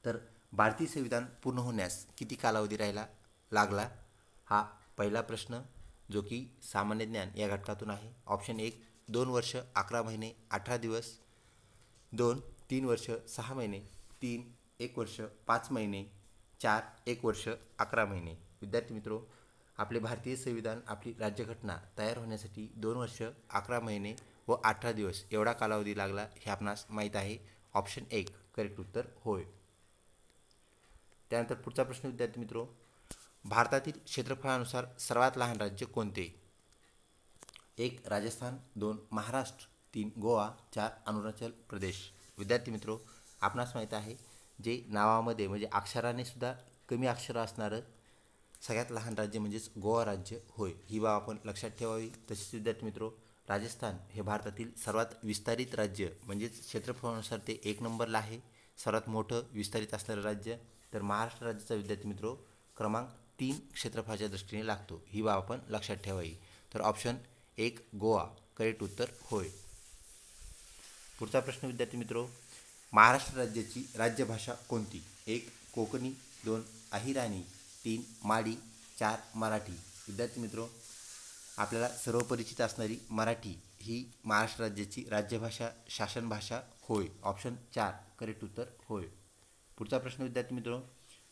तर भारतीय संविधान पूर्ण होण्यास किती कालावधी लागला हा पहिला प्रश्न जो की सामान्य ज्ञान या घटकातून आहे. ऑप्शन 1 2 वर्ष 11 महिने 18 दिवस, 2 3 वर्ष 6 महिने, 3 1 वर्ष 5 महिने, 4 1 वर्ष 11 महिने. विद्यार्थी मित्रो आपले भारतीय संविधान आपली राज्यघटना तयार होण्यासाठी 2 वर्ष 11 महिने व 18 दिवस एवढा कालावधी लागला हे आपणास माहीत आहे. ऑप्शन 1 करेक्ट उत्तर होय. त्यानंतर पुढचा प्रश्न विद्यार्थी मित्रो भारतातील क्षेत्रफळानुसार सर्वात लहान राज्य कोणते? 1 राजस्थान, 2 महाराष्ट्र, 3 गोवा, 4 अरुणाचल प्रदेश. विद्यार्थी मित्रो आपणास माहीत आहे जे नावामध्ये म्हणजे अक्षराने सुद्धा कमी अक्षर असणारं सगळ्यात लहान राज्य म्हणजेच गोवा राज्य होय. ही बाब आपण लक्षात ठेवावी. तसेच विद्यार्थी मित्रो राजस्थान हे भारतातील सर्वात विस्तारित राज्य म्हणजेच क्षेत्रफळानुसार ते 1 नंबरला आहे, सर्वात मोठं विस्तारित असणारं राज्य. तर महाराष्ट्र राज्याचा विद्यार्थी मित्रो क्रमांक 3 क्षेत्रफळाच्या दृष्टीने लागतो. ही बाब आपण लक्षात ठेवावी. तर ऑप्शन 1 गोवा करेक्ट उत्तर होय. पुढचा प्रश्न विद्यार्थी मित्रो महाराष्ट्र राज्याची राज्यभाषा कोणती? 1 कोकणी, 2 अहिराणी, 3 माडी, 4 मराठी. विद्यार्थी मित्रो आपल्याला सर्व परिचित असणारी मराठी ही महाराष्ट्र राज्याची राज्यभाषा शासन भाषा होय. ऑप्शन 4 करेक्ट उत्तर होय. पुढचा प्रश्न विद्यार्थी मित्रो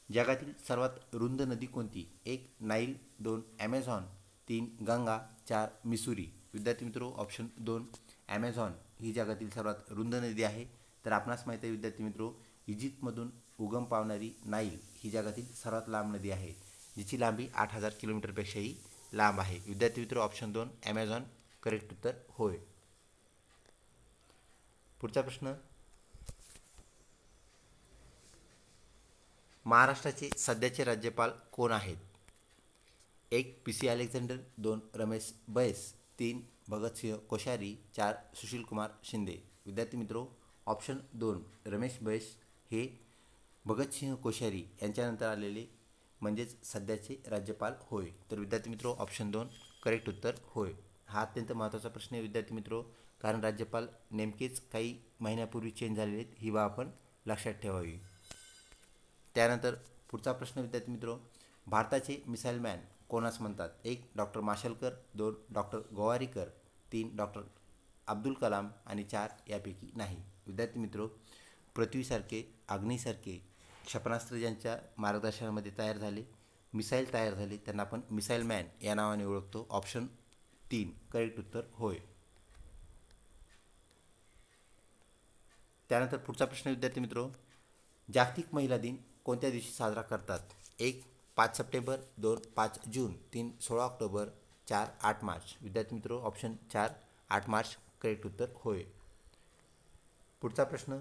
जगातील सर्वात रुंद नदी कोणती? 1 नाईल, 2 ॲमेझॉन, 3 गंगा, 4 मिसुरी. विद्यार्थी मित्रो ऑप्शन 2 ॲमेझॉन ही जगातील सर्वात रुंद नदी आहे. तर आपणास माहीत आहे विद्यार्थी मित्रो, इजिप्तमधून उगम पावणारी नाईल ही जगातील सर्वात लांब नदी आहे, जिची लांबी 8,000 किलोमीटरपेक्षाही लांब आहे. विद्यार्थी मित्रो ऑप्शन 2 ॲमेझॉन करेक्ट उत्तर होय. पुढचा प्रश्न, महाराष्ट्राचे सध्याचे राज्यपाल कोण आहेत? 1 पी.सी. अलेक्झांडर, 2 रमेश बैस, 3 भगतसिंह कोश्यारी, 4 सुशीलकुमार शिंदे. विद्यार्थी मित्रो ऑप्शन 2 रमेश बैस हे भगतसिंह कोश्यारी यांच्यानंतर आलेले म्हणजेच सध्याचे राज्यपाल होय. तर विद्यार्थी मित्रो ऑप्शन 2 करेक्ट उत्तर होय. हा अत्यंत महत्त्वाचा प्रश्न आहे विद्यार्थी मित्रो, कारण राज्यपाल नेमकेच काही महिन्यापूर्वी चेंज झालेले आहेत, ही बाब आपण लक्षात ठेवावी. त्यानंतर पुढचा प्रश्न विद्यार्थी मित्रो, भारताचे मिसाईल मॅन कोणास म्हणतात? 1 doctor Mashelkar, 2 doctor Gowariker, 3 doctor Abdul Kalam आणि 4 यापैकी नाही. विद्यार्थी मित्रो, पृथ्वीसारखे अग्नीसारखे क्षेपणास्त्र ज्यांच्या मार्गदर्शनामध्ये तयार झाले, मिसाईल तयार झाली, त्यांना आपण मिसाईल मॅन या नावाने ओळखतो. ऑप्शन 3 करेक्ट उत्तर होय. त्यानंतर पुढचा प्रश्न विद्यार्थी मित्रो, जागतिक महिला दिन कोणत्या दिवशी साजरा करतात? 1 5 सप्टेंबर, 2 5 जून, 3 16 ऑक्टोबर, 4 8 मार्च. विद्यार्थी मित्रो ऑप्शन 4 8 मार्च करेक्ट उत्तर होय. पुढचा प्रश्न,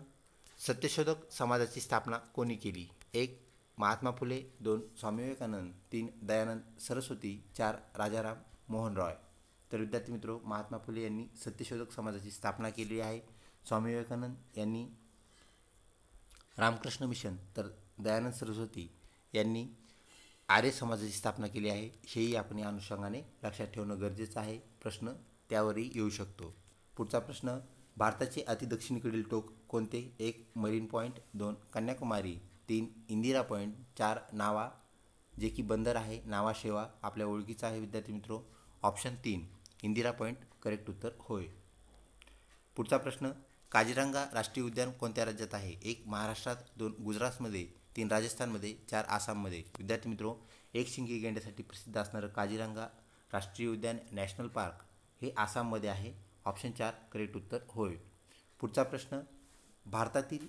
सत्यशोधक समाजाची स्थापना कोणी केली? 1 महात्मा फुले, 2 स्वामी विवेकानंद, 3 दयानंद सरस्वती, 4 राजाराम मोहन रॉय. तर विद्यार्थी मित्रो महात्मा फुले यांनी सत्यशोधक समाजाची स्थापना केली आहे. स्वामी विवेकानंद यांनी रामकृष्ण मिशन, तर दयानंद सरस्वती यांनी आर्य समाजाची स्थापना केली आहे. हेही आपण या अनुषंगाने लक्षात ठेवणं गरजेचं आहे. प्रश्न त्यावरही येऊ शकतो. पुढचा प्रश्न, भारताचे अतिदक्षिणेकडील टोक कोणते? 1 marine point, 2 Kanyakumari, 3 Indira point, 4 नावा जे की बंदर आहे, नावा शेवा आपल्या ओळखीचा आहे. विद्यार्थी मित्रो ऑप्शन 3 इंदिरा पॉईंट करेक्ट उत्तर होय. पुढचा प्रश्न, काझीरंगा राष्ट्रीय उद्यान कोणत्या राज्यात आहे? 1 महाराष्ट्रात, 2 गुजरातमध्ये, 3 राजस्थानमध्ये, 4 आसाममध्ये. विद्यार्थी मित्रो एकशिंगी गेंड्यासाठी प्रसिद्ध असणारं काझीरंगा राष्ट्रीय उद्यान नॅशनल पार्क हे आसाममध्ये आहे. ऑप्शन 4 करेक्ट उत्तर होय. पुढचा प्रश्न, भारतातील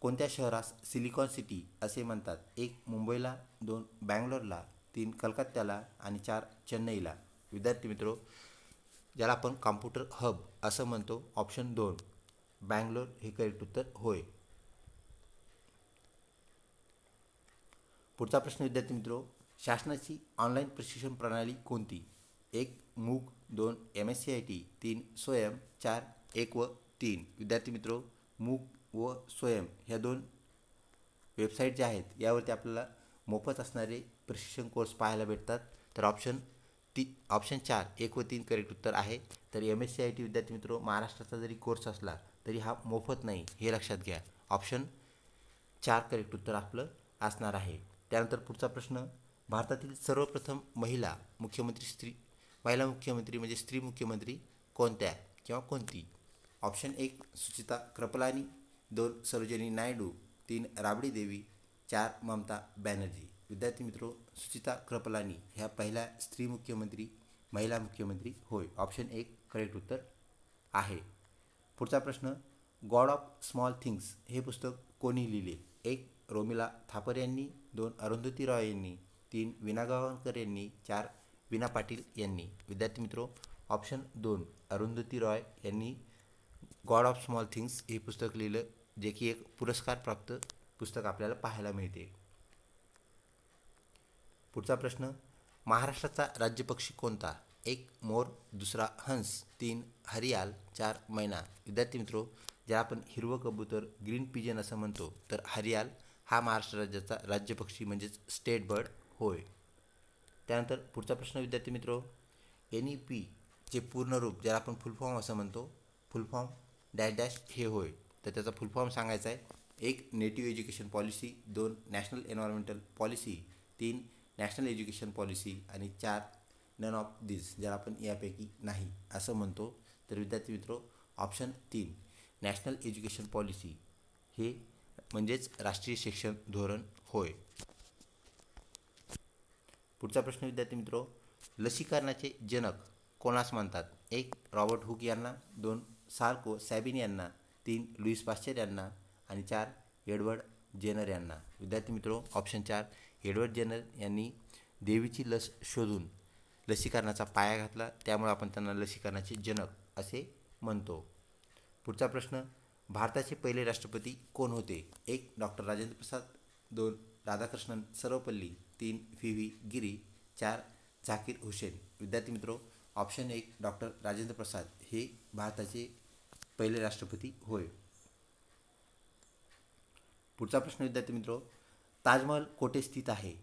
कोणत्या शहरास सिलिकॉन सिटी असे म्हणतात? 1 मुंबईला, 2 बँगलोरला, 3 कलकत्त्याला आणि 4 चेन्नईला. विद्यार्थी मित्रो ज्याला आपण कॉम्प्युटर हब असं म्हणतो, ऑप्शन 2 बँगलोर हे करेक्ट उत्तर होय. पुढचा प्रश्न विद्यार्थी मित्रो, शासनाची ऑनलाईन प्रशिक्षण प्रणाली कोणती? 1 मूक, 2 MSCIT, 3 स्वयं, 4 1 व 3. विद्यार्थी मित्रो मूक व स्वयं ह्या 2 वेबसाईट ज्या आहेत यावरती आपल्याला मोफत असणारे प्रशिक्षण कोर्स पाहायला भेटतात. तर ऑप्शन 4 1 व 3 करेक्ट उत्तर आहे. तर MSCIT विद्यार्थी मित्रो महाराष्ट्राचा जरी कोर्स असला तरी हा मोफत नाही, हे लक्षात घ्या. ऑप्शन 4 करेक्ट उत्तर आपलं असणार आहे. त्यानंतर पुढचा प्रश्न, भारतातील सर्वप्रथम महिला मुख्यमंत्री म्हणजे स्त्री मुख्यमंत्री कोणत्या किंवा कोणती? ऑप्शन 1 सुचिता कृपलानी, 2 सरोजिनी नायडू, 3 राबडी देवी, 4 ममता बॅनर्जी. विद्यार्थी मित्रो सुचिता कृपलानी ह्या पहिल्या स्त्री मुख्यमंत्री महिला मुख्यमंत्री होय. ऑप्शन 1 करेक्ट उत्तर आहे. पुढचा प्रश्न, गॉड ऑफ स्मॉल थिंग्स हे पुस्तक कोणी लिहिले? 1 रोमिला थापर यांनी, 2 अरुंधती रॉय यांनी, 3 विना गावणकर यांनी, 4 विना पाटील यांनी. विद्यार्थी मित्रो ऑप्शन 2 अरुंधती रॉय यांनी गॉड ऑफ स्मॉल थिंग्स हे पुस्तक लिहिलं, जे की एक पुरस्कारप्राप्त पुस्तक आपल्याला पाहायला मिळते. पुढचा प्रश्न, महाराष्ट्राचा राज्यपक्षी कोणता? 1 मोर, 2 हंस, 3 हरियाल, 4 मैना. विद्यार्थी मित्रो ज्याला आपण हिरवं कबूतर ग्रीन पिजन असं म्हणतो, तर हरियाल हा महाराष्ट्र राज्याचा राज्यपक्षी म्हणजेच स्टेट बर्ड होय. त्यानंतर पुढचा प्रश्न विद्यार्थी मित्रो, NEP चे पूर्ण रूप ज्याला आपण फुल फॉर्म असं म्हणतो, फुल फॉर्म डॅश डॅश हे होय. तर त्याचा फुल फॉर्म सांगायचा आहे. 1 native education policy, 2 national environmental policy, 3 national education policy आणि 4 नन ऑफ दिस ज्याला आपण यापैकी नाही असं म्हणतो. तर विद्यार्थी मित्रो ऑप्शन 3 नॅशनल एज्युकेशन पॉलिसी हे म्हणजेच राष्ट्रीय शिक्षण धोरण होय. पुढचा प्रश्न विद्यार्थी मित्रो, लसीकरणाचे जनक कोणास म्हणतात? 1. रॉबर्ट हुक यांना, 2. सार्को सॅबिन यांना, 3. लुईस पाश्चर यांना आणि 4. एडवर्ड जेनर यांना. विद्यार्थी मित्रो, ऑप्शन 4 एडवर्ड जेनर यांनी देवीची लस शोधून लसीकरणाचा पाया घातला, त्यामुळे आपण त्यांना लसीकरणाचे जनक असे म्हणतो. पुढचा प्रश्न, भारताचे पहिले राष्ट्रपती कोण होते? 1. Doctor Rajendra Prasad, 2. Radhakrishnan Sarvepalli, 3. V V गिरी, 4. झाकीर हुसेन. विद्यार्थी मित्रो, ऑप्शन 1 डॉक्टर राजेंद्र प्रसाद हे भारताचे पहिले राष्ट्रपती होय. पुढचा प्रश्न विद्यार्थी मित्रो, ताजमहल कोठे स्थित आहे?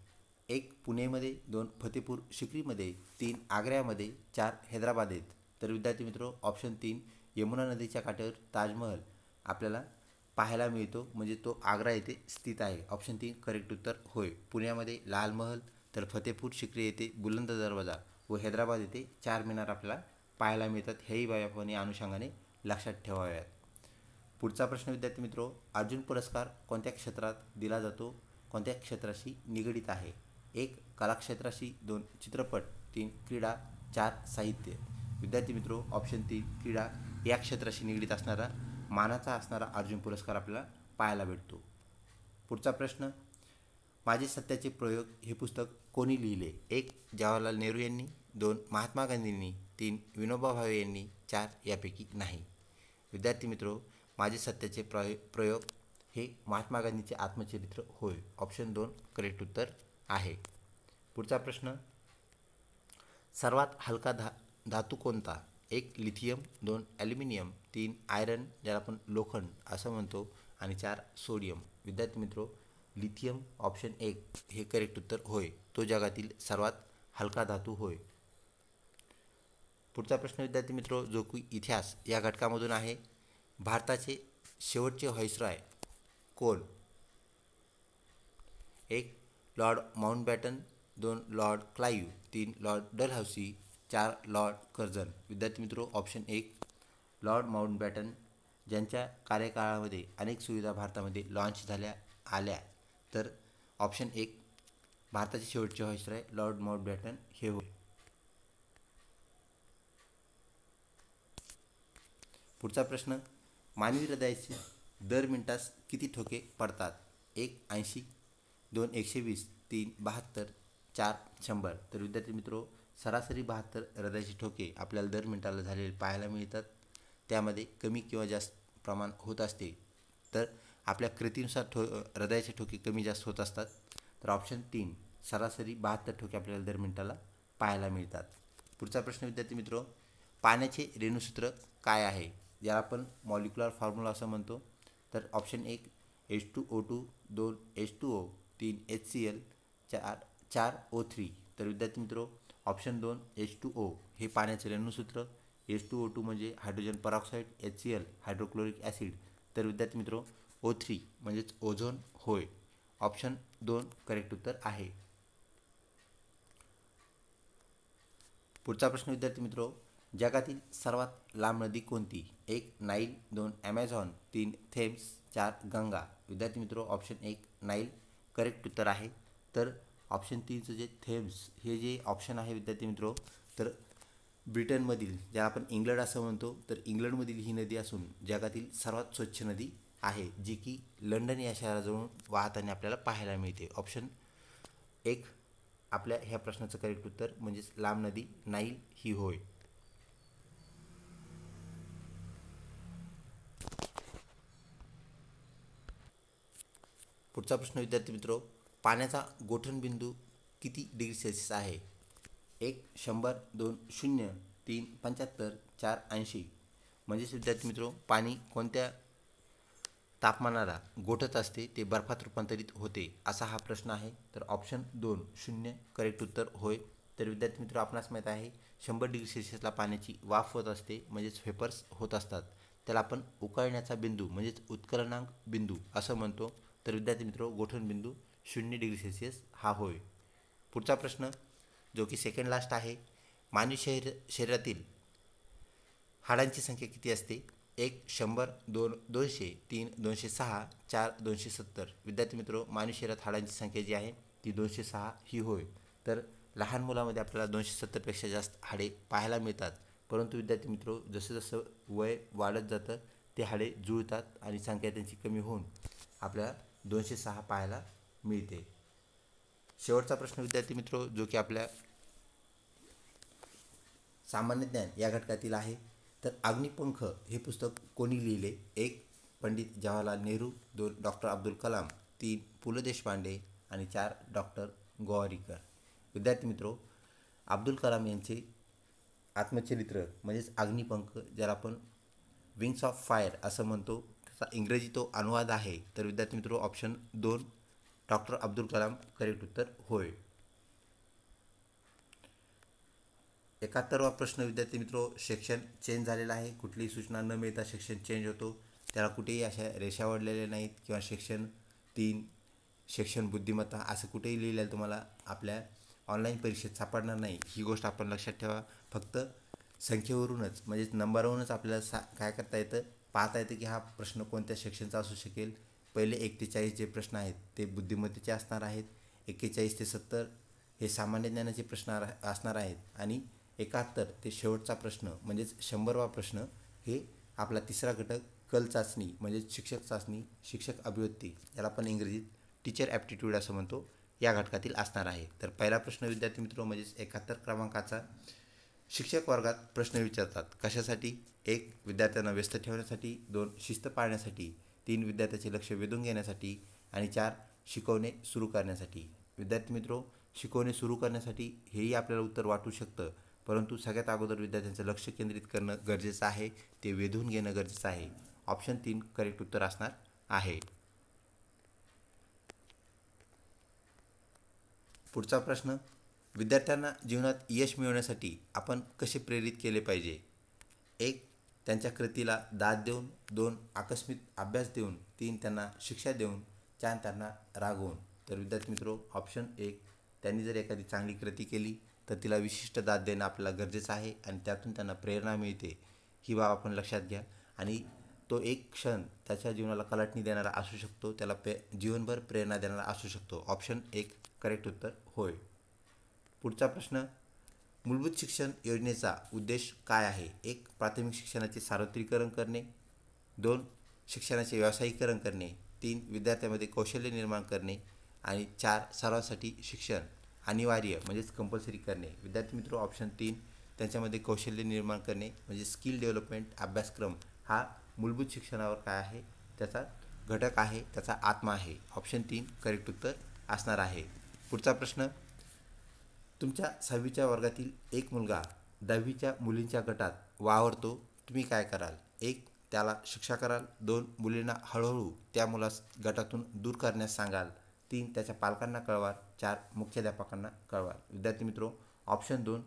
1. पुणेमध्ये, 2. फतेपूर सिक्रीमध्ये, 3. आग्र्यामध्ये, 4. हैदराबादेत. तर विद्यार्थी मित्रो, ऑप्शन 3 यमुना नदीच्या काठावर ताजमहल आपल्याला पाहायला मिळतो, म्हणजे तो आग्रा येथे स्थित आहे. ऑप्शन 3 करेक्ट उत्तर होय. पुण्यामध्ये लाल महल, तर फतेपूर सिक्री येथे बुलंद दरवाजा व हैदराबाद येथे चार मिनार आपल्याला पाहायला मिळतात. हेही बाबी आपण या अनुषंगाने लक्षात ठेवाव्यात. पुढचा प्रश्न विद्यार्थी मित्रो, अर्जुन पुरस्कार कोणत्या क्षेत्रात दिला जातो? कोणत्या क्षेत्राशी निगडित आहे? 1. कला क्षेत्राशी, 2. चित्रपट, 3. क्रीडा, 4. साहित्य. विद्यार्थी मित्रो, ऑप्शन 3 क्रीडा या क्षेत्राशी निगडित असणारा मानाचा असणारा अर्जुन पुरस्कार आपल्याला पाहायला भेटतो. पुढचा प्रश्न, माझे सत्याचे प्रयोग हे पुस्तक कोणी लिहिले? 1. जवाहरलाल नेहरू यांनी, 2. महात्मा गांधींनी, 3. विनोबा भावे यांनी, 4. यापैकी नाही. विद्यार्थी मित्रो, माझे सत्याचे प्रयोग हे महात्मा गांधींचे आत्मचरित्र होय. ऑप्शन 2 करेक्ट उत्तर आहे. पुढचा प्रश्न, सर्वात हलका धातू कोणता? 1. लिथियम, 2. ॲल्युमिनियम, 3. आयरन ज्याला आपण लोखंड असं म्हणतो आणि 4. सोडियम. विद्यार्थी मित्रो, लिथियम ऑप्शन 1 हे करेक्ट उत्तर होय. तो जगातील सर्वात हलका धातू होय. पुढचा प्रश्न विद्यार्थी मित्रो, जो की इतिहास या घटकामधून आहे. भारताचे शेवटचे व्हाईसरॉय कोण? 1. Lord Mountbatten, 2. Lord Clive, 3. Lord Dalhousie, 4. Lord Curzon. विद्यार्थी मित्रो, ऑप्शन 1 लॉर्ड माउंटबॅटन ज्यांच्या कार्यकाळामध्ये अनेक सुविधा भारतामध्ये लॉन्च झाल्या आल्या. तर ऑप्शन 1 भारताचे शेवटचे व्हाईसरॉय लॉर्ड माउंटबॅटन हे होय. पुढचा प्रश्न, मानवी हृदयाचे दर मिनिटास किती ठोके पडतात? 1. 80, 2. 120, 3. 72, 4. 100. तर विद्यार्थी मित्रो, सरासरी 72 हृदयाचे ठोके आपल्याला दर मिनिटाला झालेले पाहायला मिळतात. त्यामध्ये कमी किंवा जास्त प्रमाण होत असते. तर आपल्या कृतीनुसार हृदयाचे ठोके कमी जास्त होत असतात. तर ऑप्शन 3 सरासरी 72 ठोके आपल्याला दर मिनिटाला पाहायला मिळतात. पुढचा प्रश्न विद्यार्थी मित्रो, पाण्याचे रेणुसूत्र काय आहे? ज्याला आपण मॉलिक्युलर फॉर्म्युला असं म्हणतो. तर option 1 H2O2, 2 H2O, 3 HCl, 4 O3. तर विद्यार्थी मित्रो, ऑप्शन 2 H2O हे पाण्याचे रेणुसूत्र. H2O2 म्हणजे हायड्रोजन परऑक्साईड, HCl हायड्रोक्लोरिक ॲसिड. तर विद्यार्थी मित्रो, O3 म्हणजेच ओझोन होय. ऑप्शन 2 करेक्ट उत्तर आहे. पुढचा प्रश्न विद्यार्थी मित्रो, जगातील सर्वात लांब नदी कोणती? 1. नाईल, 2. ॲमेझॉन, 3. थेम्स, 4. गंगा. विद्यार्थी मित्रो, ऑप्शन 1 नाईल करेक्ट उत्तर आहे. तर ऑप्शन 3चं जे थेम्स हे जे ऑप्शन आहे विद्यार्थी मित्रो, तर ब्रिटनमधील ज्या आपण इंग्लंड असं म्हणतो, तर इंग्लंडमधील ही नदी असून जगातील सर्वात स्वच्छ नदी आहे, जी की लंडन या शहराजवळून वाहताना आपल्याला पाहायला मिळते. ऑप्शन 1 आपल्या ह्या प्रश्नाचं करेक्ट उत्तर म्हणजेच लांब नदी नाईल ही होय. पुढचा प्रश्न विद्यार्थी मित्रो, पाण्याचा गोठणबिंदू किती डिग्री सेल्सिअस आहे? 1. 100, 2. 0, 3. 75, 4. 80. म्हणजेच विद्यार्थी मित्रो, पाणी कोणत्या तापमानाला गोठत असते ते बर्फात रूपांतरित होते, असा हा प्रश्न आहे. तर ऑप्शन 2 0 करेक्ट उत्तर होय. तर विद्यार्थी मित्रो, आपणास माहीत आहे 100 डिग्री सेल्सिअसला पाण्याची वाफ होत असते, म्हणजेच व्हेपर्स होत असतात. त्याला आपण उकळण्याचा बिंदू म्हणजेच उत्कलनांक बिंदू असं म्हणतो. तर विद्यार्थी मित्रो, गोठणबिंदू 0 डिग्री सेल्सिअस हा होय. पुढचा प्रश्न जो की सेकंड लास्ट आहे, मानवी शरीरातील हाडांची संख्या किती असते? 1. 100, 2. 200, 3. 206, 4. 270. विद्यार्थी मित्रो, मानवी शरीरात हाडांची संख्या जी आहे ती 206 ही होय. तर लहान मुलामध्ये आपल्याला 270पेक्षा जास्त हाडे पाहायला मिळतात, परंतु विद्यार्थी मित्रो जसं जसं वय वाढत जातं ते हाडे जुळतात आणि संख्या त्यांची कमी होऊन आपल्याला 206 पाहायला मिळते. शेवटचा प्रश्न विद्यार्थी मित्रो जो की आपल्या सामान्य ज्ञान या घटकातील आहे. तर अग्निपंख हे पुस्तक कोणी लिहिले? 1. पंडित जवाहरलाल नेहरू, 2. डॉक्टर अब्दुल कलाम, 3. पु ल देशपांडे आणि 4. डॉक्टर गोवारीकर. विद्यार्थी मित्रो अब्दुल कलाम यांचे आत्मचरित्र म्हणजेच अग्निपंख ज्याला आपण विंग्स ऑफ फायर असं म्हणतो, त्याचा इंग्रजी तो अनुवाद आहे. तर विद्यार्थी मित्रो option 2 doctor Abdul Kalam correct उत्तर होय. 71वा प्रश्न विद्यार्थी मित्रो सेक्शन चेंज झालेला आहे. कुठलीही सूचना न मिळता सेक्शन चेंज होतो, त्याला कुठेही अशा रेषा वळलेल्या नाहीत किंवा सेक्शन 3 सेक्शन बुद्धिमत्ता असं कुठेही लिहिलेलं तुम्हाला आपल्या ऑनलाईन परीक्षेत सापडणार नाही. ही गोष्ट आपण लक्षात ठेवा. फक्त संख्येवरूनच म्हणजेच नंबरवरूनच आपल्याला काय करता येतं, पाहता येतं की हा प्रश्न कोणत्या सेक्शनचा असू शकेल. पहिले 1 ते 40 जे प्रश्न आहेत ते बुद्धिमत्तेचे असणार आहेत. 41 ते 70 हे सामान्य ज्ञानाचे प्रश्न असणार आहेत आणि 71 ते शेवटचा प्रश्न म्हणजेच 100वा प्रश्न हे आपला तिसरा घटक कल चाचणी म्हणजेच शिक्षक चाचणी, शिक्षक अभिव्यक्ती याला आपण इंग्रजीत टीचर ॲप्टिट्यूड असं म्हणतो, या घटकातील असणार आहे. तर पहिला प्रश्न विद्यार्थी मित्र म्हणजेच 71 क्रमांकाचा शिक्षक वर्गात प्रश्न विचारतात. कशासाठी? 1. विद्यार्थ्यांना व्यस्त ठेवण्यासाठी, 2. शिस्त पाळण्यासाठी, 3. विद्यार्थ्याचे लक्ष वेधून घेण्यासाठी आणि 4. शिकवणे सुरू करण्यासाठी. विद्यार्थी मित्रो शिकवणे सुरू करण्यासाठी हेही आपल्याला उत्तर वाटू शकतं, परंतु सगळ्यात अगोदर विद्यार्थ्यांचं लक्ष केंद्रित करणं गरजेचं आहे, ते वेधून घेणं गरजेचं आहे. ऑप्शन 3 करेक्ट उत्तर असणार आहे. पुढचा प्रश्न विद्यार्थ्यांना जीवनात यश मिळवण्यासाठी आपण कसे प्रेरित केले पाहिजे? 1. त्यांच्या कृतीला दाद देऊन, 2. आकस्मिक अभ्यास देऊन, 3. त्यांना शिक्षा देऊन, 4. त्यांना रागवून. तर विद्यार्थी मित्रो ऑप्शन 1 त्यांनी जर एखादी चांगली कृती केली तर तिला विशिष्ट दाद देणं आपल्याला गरजेचं आहे आणि त्यातून त्यांना प्रेरणा मिळते, ही बाब आपण लक्षात घ्या. आणि तो एक क्षण त्याच्या जीवनाला कलाटणी देणारा असू शकतो, त्याला जीवनभर प्रेरणा देणारा असू शकतो. ऑप्शन 1 करेक्ट उत्तर होय. पुढचा प्रश्न मूलभूत शिक्षण योजनेचा उद्देश काय आहे? 1. प्राथमिक शिक्षणाचे सार्वत्रिकरण करणे, 2. शिक्षणाचे व्यावसायिकरण करणे, 3. विद्यार्थ्यांमध्ये कौशल्य निर्माण करणे आणि 4. सर्वांसाठी शिक्षण अनिवार्य म्हणजेच कंपल्सरी करणे. विद्यार्थी मित्र ऑप्शन 3 त्यांच्यामध्ये कौशल्य निर्माण करणे म्हणजे स्किल डेव्हलपमेंट अभ्यासक्रम हा मूलभूत शिक्षणावर काय आहे त्याचा घटक आहे, त्याचा आत्मा आहे. ऑप्शन 3 करेक्ट उत्तर असणार आहे. पुढचा प्रश्न तुमच्या 6वीच्या वर्गातील एक मुलगा 10वीच्या मुलींच्या गटात वावरतो, तुम्ही काय कराल? 1. त्याला शिक्षा कराल, 2. मुलींना हळूहळू त्या मुलास गटातून दूर करण्यास सांगाल, 3. त्याच्या पालकांना कळवाल, 4. मुख्याध्यापकांना कळवाल. विद्यार्थी मित्रो ऑप्शन 2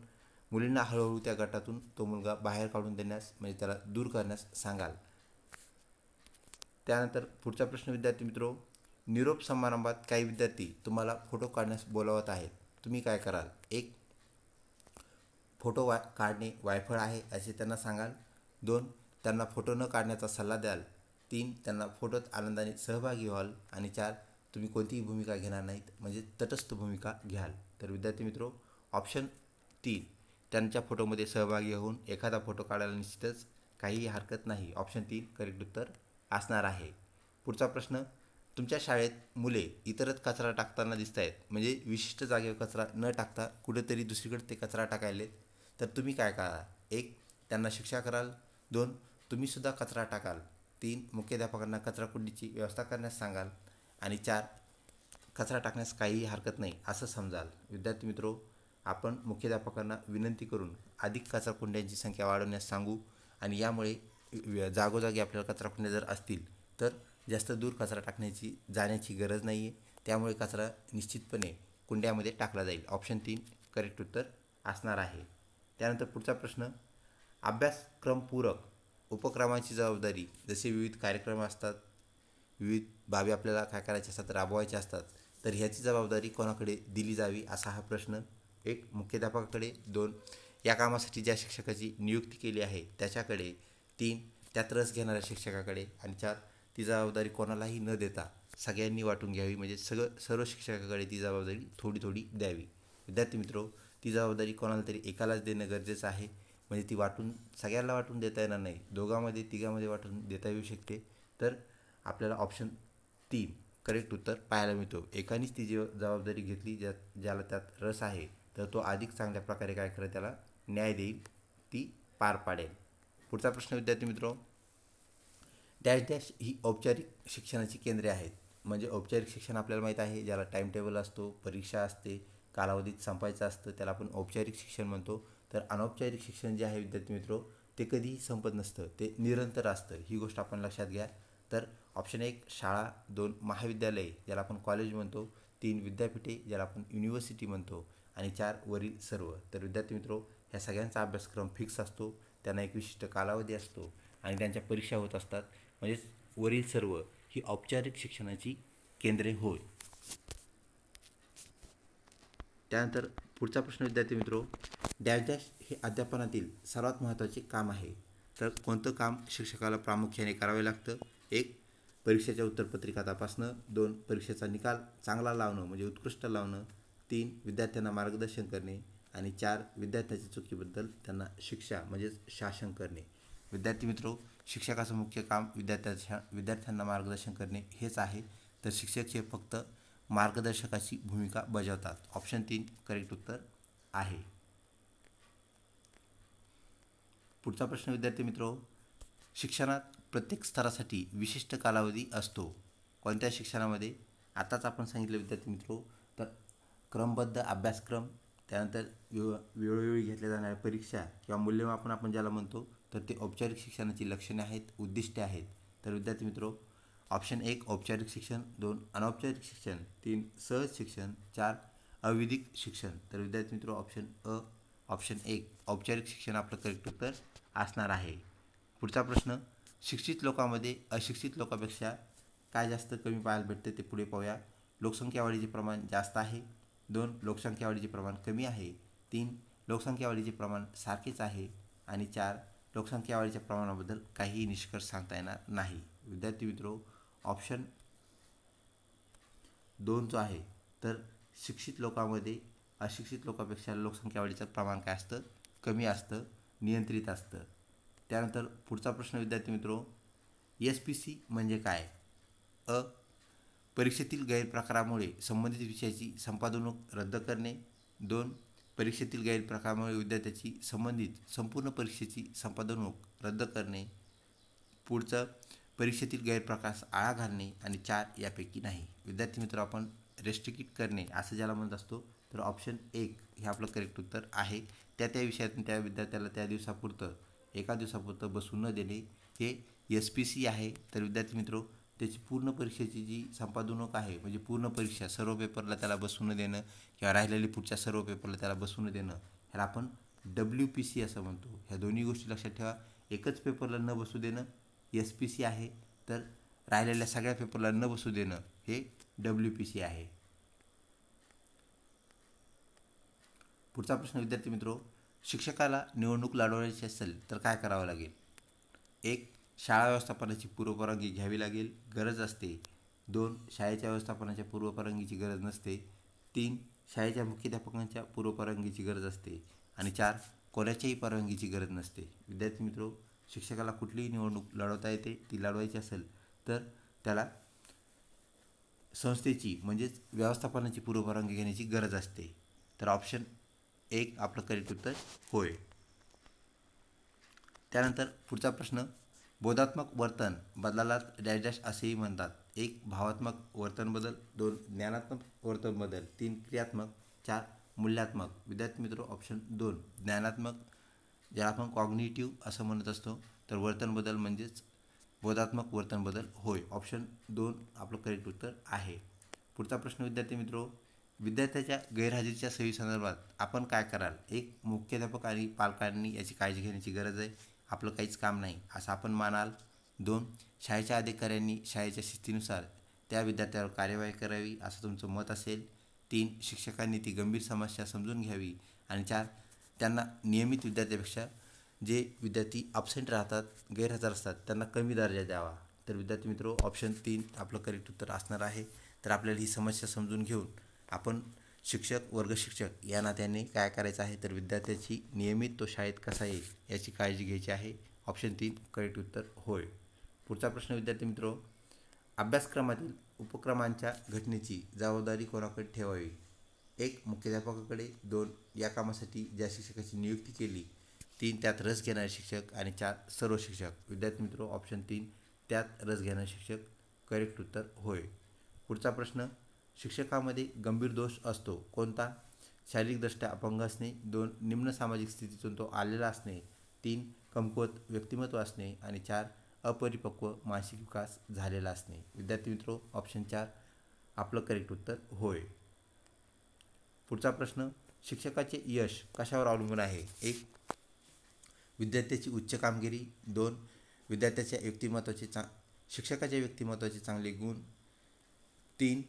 मुलींना हळूहळू त्या गटातून तो मुलगा बाहेर काढून देण्यास म्हणजे त्याला दूर करण्यास सांगाल. त्यानंतर पुढचा प्रश्न विद्यार्थी मित्रो निरोप समारंभात काही विद्यार्थी तुम्हाला फोटो काढण्यास बोलावत आहेत, तुम्ही काय कराल? 1. फोटो काढणे वायफळ आहे असे त्यांना सांगाल, 2. त्यांना फोटो न काढण्याचा सल्ला द्याल, 3. त्यांना फोटोत आनंदाने सहभागी व्हाल आणि 4. तुम्ही कोणतीही भूमिका घेणार नाहीत म्हणजे तटस्थ भूमिका घ्याल. तर विद्यार्थी मित्रो ऑप्शन 3 त्यांच्या फोटोमध्ये सहभागी होऊन एखादा फोटो काढायला निश्चितच काहीही हरकत नाही. ऑप्शन 3 करेक्ट उत्तर असणार आहे. पुढचा प्रश्न तुमच्या शाळेत मुले इतरत कचरा टाकताना दिसत आहेत म्हणजे विशिष्ट जागेवर कचरा न टाकता कुठेतरी दुसरीकडे ते कचरा टाकायले, तर तुम्ही काय कराल? 1. त्यांना शिक्षा कराल, 2. तुम्हीसुद्धा कचरा टाकाल, 3. मुख्याध्यापकांना कचराकुंडीची व्यवस्था करण्यास सांगाल आणि 4. कचरा टाकण्यास काहीही हरकत नाही असं समजाल. विद्यार्थी मित्रो आपण मुख्याध्यापकांना विनंती करून अधिक कचराकुंड्यांची संख्या वाढवण्यास सांगू आणि यामुळे जागोजागी आपल्याला कचराकुंड्या जर असतील तर जास्त दूर कचरा जाण्याची गरज नाही आहे, त्यामुळे कचरा निश्चितपणे कुंड्यामध्ये टाकला जाईल. ऑप्शन 3 करेक्ट उत्तर असणार आहे. त्यानंतर पुढचा प्रश्न अभ्यासक्रमपूरक उपक्रमांची जबाबदारी जसे विविध कार्यक्रम असतात, विविध बाबी आपल्याला काय करायचे असतात राबवायचे असतात, तर ह्याची जबाबदारी कोणाकडे दिली जावी असा हा प्रश्न. 1. मुख्याध्यापकाकडे, 2. या कामासाठी ज्या शिक्षकाची नियुक्ती केली आहे त्याच्याकडे, 3. त्यात रस घेणाऱ्या शिक्षकाकडे आणि 4. ती जबाबदारी कोणालाही न देता सगळ्यांनी वाटून घ्यावी म्हणजे सर्व शिक्षकाकडे ती जबाबदारी थोडी थोडी द्यावी. विद्यार्थी मित्रो, ती जबाबदारी कोणाला तरी एकालाच देणं गरजेचं आहे. म्हणजे ती सगळ्यांना वाटून देता येणार नाही, दोघांमध्ये तिघांमध्ये वाटून देता येऊ शकते. तर आपल्याला ऑप्शन 3 करेक्ट उत्तर पाहायला मिळतो. एकानेच ती जबाबदारी घेतली, ज्याला त्यात रस आहे, तर तो अधिक चांगल्या प्रकारे काय करेल, त्याला न्याय देईल, ती पार पाडेल. पुढचा प्रश्न विद्यार्थी मित्रो, डॅश डॅश ही औपचारिक शिक्षणाची केंद्रे आहेत. म्हणजे औपचारिक शिक्षण आपल्याला माहीत आहे, ज्याला टाईम टेबल असतो, परीक्षा असते, कालावधीत संपायचं असतं, त्याला आपण औपचारिक शिक्षण म्हणतो. तर अनौपचारिक शिक्षण जे आहे विद्यार्थी मित्रो, ते कधीही संपत नसतं, ते निरंतर असतं. ही गोष्ट आपण लक्षात घ्या. तर ऑप्शन 1 शाळा, 2 महाविद्यालये ज्याला आपण कॉलेज म्हणतो, 3 विद्यापीठे ज्याला आपण युनिव्हर्सिटी म्हणतो, आणि 4 वरील सर्व. तर विद्यार्थी मित्रो, ह्या सगळ्यांचा अभ्यासक्रम फिक्स असतो, त्यांना एक विशिष्ट कालावधी असतो आणि त्यांच्या परीक्षा होत असतात. म्हणजेच वरील सर्व ही औपचारिक शिक्षणाची केंद्रे होय. त्यानंतर पुढचा प्रश्न विद्यार्थी मित्रो, डॅश डॅश हे अध्यापनातील सर्वात महत्त्वाचे काम आहे. तर कोणतं काम शिक्षकाला प्रामुख्याने करावे लागतं? 1 परीक्षेच्या उत्तरपत्रिका तपासणं, 2 परीक्षेचा निकाल चांगला लावणं म्हणजे उत्कृष्ट लावणं, 3 विद्यार्थ्यांना मार्गदर्शन करणे, आणि 4 विद्यार्थ्याच्या चुकीबद्दल त्यांना शिक्षा म्हणजेच शासन करणे. विद्यार्थी मित्रो, शिक्षकाचं मुख्य काम विद्यार्थ्यांना मार्गदर्शन करणे हेच आहे. तर शिक्षक हे फक्त मार्गदर्शकाची भूमिका बजावतात. ऑप्शन 3 करेक्ट उत्तर आहे. पुढचा प्रश्न विद्यार्थी मित्रो, शिक्षणात प्रत्येक स्तरासाठी विशिष्ट कालावधी असतो. कोणत्या शिक्षणामध्ये? आताच आपण सांगितलं विद्यार्थी मित्रो, तर क्रमबद्ध अभ्यासक्रम, त्यानंतर वेळोवेळी घेतल्या जाणाऱ्या परीक्षा किंवा मूल्यमापन आपण ज्याला म्हणतो, तर ते औपचारिक शिक्षणाची लक्षणे आहेत, उद्दिष्टे आहेत. तर विद्यार्थी मित्रो, ऑप्शन 1 औपचारिक शिक्षण, 2 अनौपचारिक शिक्षण, 3 सहज शिक्षण, 4 अविधिक शिक्षण. तर विद्यार्थी मित्रो, ऑप्शन 1 औपचारिक शिक्षण आपलं करेक्ट उत्तर असणार आहे. पुढचा प्रश्न, शिक्षित लोकांमध्ये अशिक्षित लोकांपेक्षा काय जास्त कमी पाहायला भेटते ते पुढे पाहूया. लोकसंख्या वाढीचे प्रमाण जास्त आहे, 2 लोकसंख्या वाढीचे प्रमाण कमी आहे, 3 लोकसंख्या वाढीचे प्रमाण सारखेच आहे, आणि 4 लोकसंख्या वाढीच्या प्रमाणाबद्दल काहीही निष्कर्ष सांगता येणार नाही. विद्यार्थी मित्रो, ऑप्शन 2 जो आहे, तर शिक्षित लोकांमध्ये अशिक्षित लोकांपेक्षा लोकसंख्या वाढीचं प्रमाण काय असतं? कमी असतं, नियंत्रित असतं. त्यानंतर पुढचा प्रश्न विद्यार्थी मित्रो, SPC म्हणजे काय? परीक्षेतील गैरप्रकारामुळे संबंधित विषयाची संपादनूक रद्द करणे, 2 परीक्षेतील गैरप्रकारामुळे विद्यार्थ्याची संबंधित संपूर्ण परीक्षेची संपादनूक रद्द करणे, पुढचं परीक्षेतील गैरप्रकारास आळा घालणे, आणि 4 यापैकी नाही. विद्यार्थी मित्र, आपण रेस्ट्रिक्ट करणे असं ज्याला म्हणत असतो, तर ऑप्शन 1 हे आपलं करेक्ट उत्तर आहे. त्या विषयातून त्या विद्यार्थ्याला त्या दिवसापुरतं एका दिवसापुरतं बसवून न देणे हे SPC आहे. तर विद्यार्थी मित्रो, त्याची पूर्ण परीक्षेची जी संपादनूक आहे, म्हणजे पूर्ण परीक्षा सर्व पेपरला त्याला बसवून देणं किंवा राहिलेली पुढच्या सर्व पेपरला त्याला बसवून देणं, ह्याला आपण WPC असं म्हणतो. ह्या दोन्ही गोष्टी लक्षात ठेवा. एकच पेपरला न बसू देणं SPC आहे, तर राहिलेल्या सगळ्या पेपरला न बसू देणं हे WPC आहे. पुढचा प्रश्न विद्यार्थी मित्रो, शिक्षकाला निवडणूक लढवायची असेल तर काय करावं लागेल? 1 शाळा व्यवस्थापनाची पूर्वपरवानगी घ्यावी लागेल, गरज असते. 2 शाळेच्या व्यवस्थापनाच्या पूर्वपरवानगीची गरज नसते. 3 शाळेच्या मुख्याध्यापकांच्या पूर्वपरवानगीची गरज असते. आणि 4 कोणाच्याही परवानगीची गरज नसते. विद्यार्थी मित्रो, शिक्षकाला कुठलीही निवडणूक लढवता येते. ती लढवायची असेल तर त्याला संस्थेची म्हणजेच व्यवस्थापनाची पूर्वपरवानगी घेण्याची गरज असते. तर ऑप्शन 1 आपलं करेक्ट उत्तर होय. त्यानंतर पुढचा प्रश्न, बोधात्मक वर्तन बदलाला डॅश डॅश असेही म्हणतात. 1 भावात्मक वर्तन बदल, 2 ज्ञानात्मक वर्तन बदल, 3 क्रियात्मक, 4 मूल्यात्मक. विद्यार्थी मित्र, ऑप्शन 2 ज्ञानात्मक, ज्याला आपण कॉग्निटिव्ह असं म्हणत असतो, तर वर्तन बदल म्हणजेच बोधात्मक वर्तन बदल होय. ऑप्शन 2 आपलं करेक्ट उत्तर आहे. पुढचा प्रश्न विद्यार्थी मित्रो, विद्यार्थ्याच्या गैरहजेरीच्या सोयीसंदर्भात आपण काय कराल? 1 मुख्याध्यापक आणि पालकांनी याची काळजी घेण्याची गरज आहे, आपलं काहीच काम नाही असं आपण मानाल. 2 शाळेच्या अधिकाऱ्यांनी शाळेच्या शिस्तीनुसार त्या विद्यार्थ्यावर कार्यवाही करावी असं तुमचं मत असेल. 3 शिक्षकांनी ती गंभीर समस्या समजून घ्यावी. आणि 4 त्यांना नियमित विद्यार्थ्यापेक्षा जे विद्यार्थी ॲबसेंट राहतात, गैरहजर असतात, त्यांना कमी दर्जा द्यावा. तर विद्यार्थी मित्रो, ऑप्शन 3 आपलं करेक्ट उत्तर असणार आहे. तर आपल्याला ही समस्या समजून घेऊन आपण शिक्षक वर्ग शिक्षक या नात्याने काय करायचं आहे तर विद्यार्थ्याची नियमित तो शाळेत कसा येईल याची काळजी घ्यायची आहे. ऑप्शन 3 करेक्ट उत्तर होय. पुढचा प्रश्न विद्यार्थी मित्रो, अभ्यासक्रमातील उपक्रमांच्या घटनेची जबाबदारी कोणाकडे ठेवावी? 1 मुख्याध्यापकाकडे, 2 या कामासाठी ज्या शिक्षकाची नियुक्ती केली, 3 त्यात रस घेणारे शिक्षक आणि 4 सर्व शिक्षक. विद्यार्थी मित्रो ऑप्शन 3 त्यात रस घेणारे शिक्षक करेक्ट उत्तर होय. पुढचा प्रश्न, शिक्षकामध्ये गंभीर दोष असतो कोणता? शारीरिकदृष्ट्या अपंग असणे, 2 निम्न सामाजिक स्थितीतून तो आलेला असणे, 3 कमकुवत व्यक्तिमत्व असणे आणि 4 अपरिपक्व मानसिक विकास झालेला असणे. विद्यार्थी मित्रो ऑप्शन 4 आपलं करेक्ट उत्तर होय. पुढचा प्रश्न, शिक्षकाचे यश कशावर अवलंबून आहे? 1 विद्यार्थ्याची उच्च कामगिरी, 2 विद्यार्थ्याच्या शिक्षकाच्या व्यक्तिमत्वाचे चांगले गुण, 3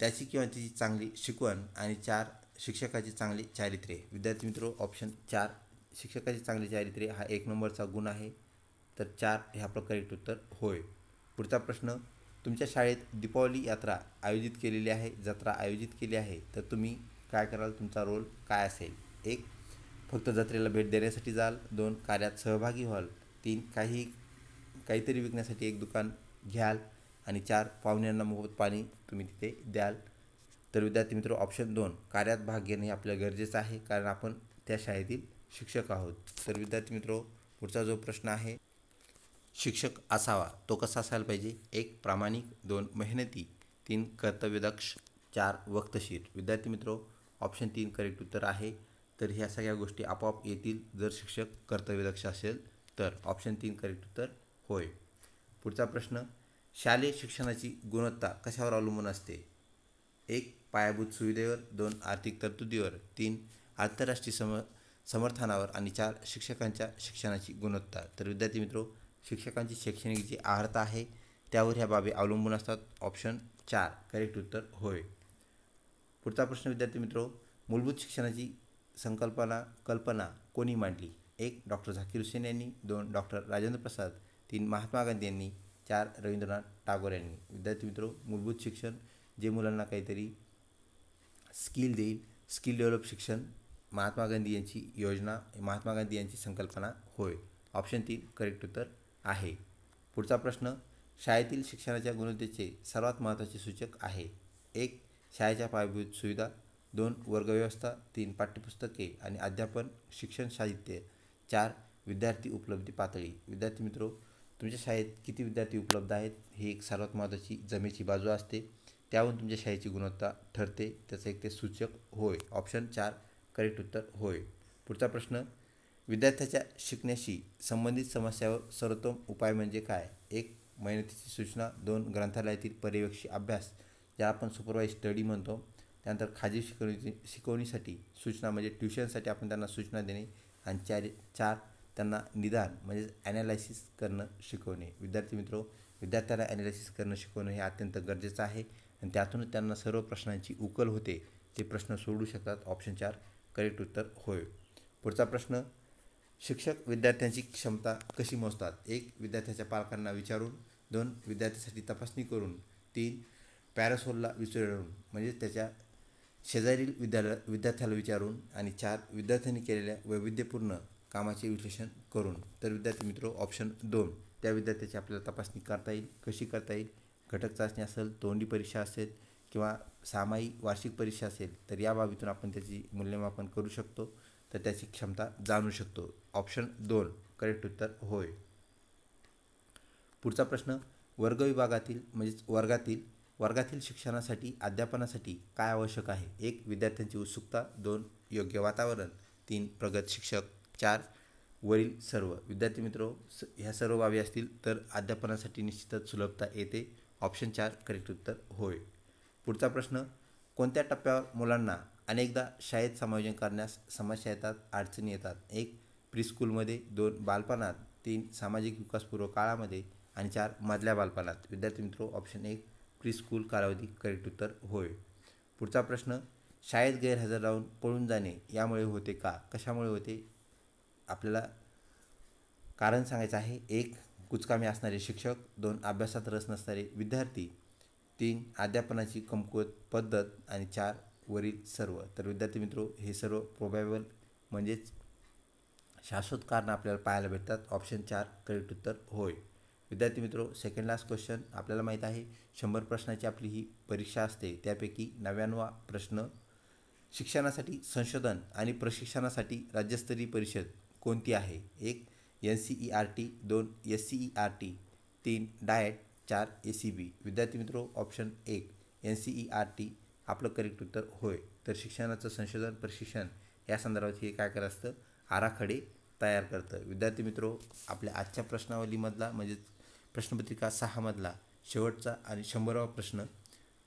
त्याची किंवा तिची चांगली शिकवण आणि 4 शिक्षकाचे चांगले चारित्र्य. विद्यार्थी मित्रो ऑप्शन 4 शिक्षकाचे चांगले चारित्र्य हा 1 नंबरचा गुण आहे, तर 4 हे आपलं करेक्ट उत्तर होय. पुढचा प्रश्न, तुमच्या शाळेत दीपावली यात्रा आयोजित केलेली आहे, जत्रा आयोजित केली आहे, तर तुम्ही काय कराल? तुमचा रोल काय असेल? 1 फक्त जत्रेला भेट देण्यासाठी जाल, 2 कार्यात सहभागी व्हाल, 3 काहीतरी विकण्यासाठी एक दुकान घ्याल आणि 4 पाहुण्यांना मोफत पाणी तुम्ही तिथे द्याल. तर विद्यार्थी मित्र ऑप्शन 2 कार्यात भाग घेणे हे आपल्याला गरजेचं आहे, कारण आपण त्या शाळेतील शिक्षक आहोत. तर विद्यार्थी मित्रो पुढचा जो प्रश्न आहे, शिक्षक असावा तो कसा असायला पाहिजे? 1 प्रामाणिक, 2 मेहनती, 3 कर्तव्यदक्ष, 4 वक्तशीर. विद्यार्थी मित्रो ऑप्शन 3 करेक्ट उत्तर आहे. तर ह्या सगळ्या गोष्टी आपोआप येतील जर शिक्षक कर्तव्यदक्ष असेल तर. ऑप्शन 3 करेक्ट उत्तर होय. पुढचा प्रश्न, शालेय शिक्षणाची गुणवत्ता कशावर अवलंबून असते? 1 पायाभूत सुविधेवर, 2 आर्थिक तरतुदीवर, 3 आंतरराष्ट्रीय समर्थनावर आणि 4 शिक्षकांच्या शिक्षणाची गुणवत्ता. तर विद्यार्थी मित्रो शिक्षकांची शैक्षणिक जी अर्हता आहे त्यावर ह्या बाबी अवलंबून असतात. ऑप्शन 4 करेक्ट उत्तर होय. पुढचा प्रश्न विद्यार्थी मित्रो, मूलभूत शिक्षणाची कल्पना कोणी मांडली? 1 डॉक्टर झाकीर हुसेन यांनी, 2 डॉक्टर राजेंद्र प्रसाद, 3 महात्मा गांधी यांनी, 4 रवींद्रनाथ टागोर यांनी. विद्यार्थी मित्रो मूलभूत शिक्षण जे मुलांना काहीतरी स्किल देईल, स्किल डेव्हलप शिक्षण महात्मा गांधी यांची योजना, महात्मा गांधी यांची संकल्पना होय. ऑप्शन 3 करेक्ट उत्तर आहे. पुढचा प्रश्न, शाळेतील शिक्षणाच्या गुणवत्तेचे सर्वात महत्त्वाचे सूचक आहे? 1 शाळेच्या पायाभूत सुविधा, 2 वर्गव्यवस्था, 3 पाठ्यपुस्तके आणि अध्यापन शिक्षण साहित्य, 4 विद्यार्थी उपलब्धी पातळी. विद्यार्थी मित्रो तुमच्या शाळेत किती विद्यार्थी उपलब्ध आहेत ही एक सर्वात महत्त्वाची जमेची बाजू असते, त्यावरून तुमच्या शाळेची गुणवत्ता ठरते, त्याचं एक ते सूचक होय. ऑप्शन 4 करेक्ट उत्तर होय. पुढचा प्रश्न, विद्यार्थ्याच्या शिकण्याशी संबंधित समस्यावर सर्वोत्तम उपाय म्हणजे काय? 1 मेहनतीची सूचना, 2 ग्रंथालयातील पर्यवेक्षी अभ्यास ज्याला आपण सुपरवाइज स्टडी म्हणतो, त्यानंतर खाजगी शिकवणीसाठी सूचना म्हणजे ट्युशनसाठी आपण त्यांना सूचना देणे, आणि 4 त्यांना निदान म्हणजे ॲनालायसिस करणं शिकवणे. विद्यार्थी मित्रो विद्यार्थ्यांना ॲनालायसिस करणं शिकवणं हे अत्यंत गरजेचं आहे आणि त्यातूनच त्यांना सर्व प्रश्नांची उकल होते, ते प्रश्न सोडवू शकतात. ऑप्शन 4 करेक्ट उत्तर होय. पुढचा प्रश्न, शिक्षक विद्यार्थ्यांची क्षमता कशी मोजतात? 1 विद्यार्थ्याच्या पालकांना विचारून, 2 विद्यार्थ्यासाठी तपासणी करून, 3 पॅरासोलला विचारून म्हणजे त्याच्या शेजारील विद्यार्थ्याला विचारून, आणि 4 विद्यार्थ्यांनी केलेल्या वैविध्यपूर्ण कामाचे विश्लेषण करून. तर विद्यार्थी मित्रो ऑप्शन 2 त्या विद्यार्थ्याची आपल्याला तपासणी करता येईल. कशी करता येईल? घटक चाचणी असेल, तोंडी परीक्षा असेल किंवा सामायिक वार्षिक परीक्षा असेल, तर या बाबीतून आपण त्याची मूल्यमापन करू शकतो, तर त्याची क्षमता जाणू शकतो. ऑप्शन 2 करेक्ट उत्तर होय. पुढचा प्रश्न, वर्गविभागातील म्हणजेच वर्गातील शिक्षणासाठी अध्यापनासाठी काय आवश्यक आहे? 1 विद्यार्थ्यांची उत्सुकता, 2 योग्य वातावरण, 3 प्रगत शिक्षक, 4 वरील सर्व. विद्यार्थी मित्रो ह्या सर्व बाबी असतील तर अध्यापनासाठी निश्चितच सुलभता येते. ऑप्शन 4 करेक्ट उत्तर होय. पुढचा प्रश्न, कोणत्या टप्प्यावर मुलांना अनेकदा शाळेत समायोजन करण्यास समस्या येतात, अडचणी येतात? 1 प्रीस्कूलमध्ये, 2 बालपणात, 3 सामाजिक विकासपूर्व काळामध्ये आणि 4 मधल्या बालपणात. विद्यार्थी मित्रो ऑप्शन 1 प्रीस्कूल कालावधी करेक्ट उत्तर होय. पुढचा प्रश्न, शाळेत गैरहजर राहून पळून जाणे यामुळे होते का? कशामुळे होते? आपल्याला कारण सांगायचं आहे. 1 कुचकामी असणारे शिक्षक, 2 अभ्यासात रस नसणारे विद्यार्थी, 3 अध्यापनाची कमकुवत पद्धत आणि 4 वरील सर्व. तर विद्यार्थी मित्रो, हे सर्व प्रोबॅबल म्हणजेच शाश्वत कारण आपल्याला पाहायला भेटतात. ऑप्शन 4 करेक्ट उत्तर होय. विद्यार्थी मित्रो, सेकंड लास्ट क्वेश्चन. आपल्याला माहीत आहे 100 प्रश्नाची आपली ही परीक्षा असते. त्यापैकी 99वा प्रश्न, शिक्षणासाठी संशोधन आणि प्रशिक्षणासाठी राज्यस्तरीय परिषद कोणती आहे? 1 NCERT, 2 SCERT, 3 डाएट, 4 ACB. विद्यार्थी मित्रो, ऑप्शन 1 NCERT आपलं करेक्ट उत्तर होय. तर शिक्षणाचं संशोधन प्रशिक्षण या संदर्भात हे काय करत असतं, आराखडे तयार करतं. विद्यार्थी मित्रो, आपल्या आजच्या प्रश्नावलीमधला म्हणजेच प्रश्नपत्रिका 6 मधला शेवटचा आणि 100वा प्रश्न,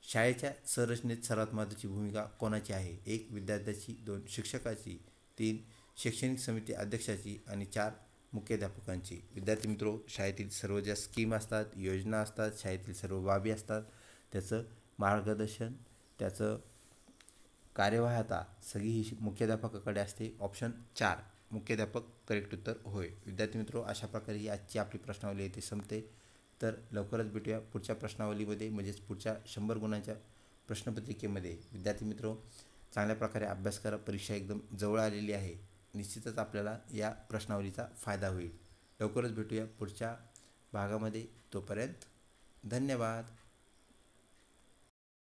शाळेच्या संरचनेत सर्वात महत्त्वाची भूमिका कोणाची आहे? 1 विद्यार्थ्याची, 2 शिक्षकाची, 3 शैक्षणिक समिती अध्यक्षाची आणि 4 मुख्याध्यापकांची. विद्यार्थी मित्रो, शाळेतील सर्व ज्या स्कीम असतात, योजना असतात, शाळेतील सर्व बाबी असतात, त्याचं मार्गदर्शन, त्याचं कार्यवाहता सगळी ही मुख्याध्यापकाकडे असते. ऑप्शन 4 मुख्याध्यापक करेक्ट उत्तर होय. विद्यार्थी मित्रो, अशा प्रकारे ही आजची आपली प्रश्नावली येथे संपते. तर लवकरच भेटूया पुढच्या प्रश्नावलीमध्ये, म्हणजेच पुढच्या 100 गुणांच्या प्रश्नपत्रिकेमध्ये. विद्यार्थी मित्रो, चांगल्या प्रकारे अभ्यास करा. परीक्षा एकदम जवळ आलेली आहे. निश्चितच आपल्याला या प्रश्नावलीचा फायदा होईल. लवकरच भेटूया पुढच्या भागामध्ये. तोपर्यंत धन्यवाद.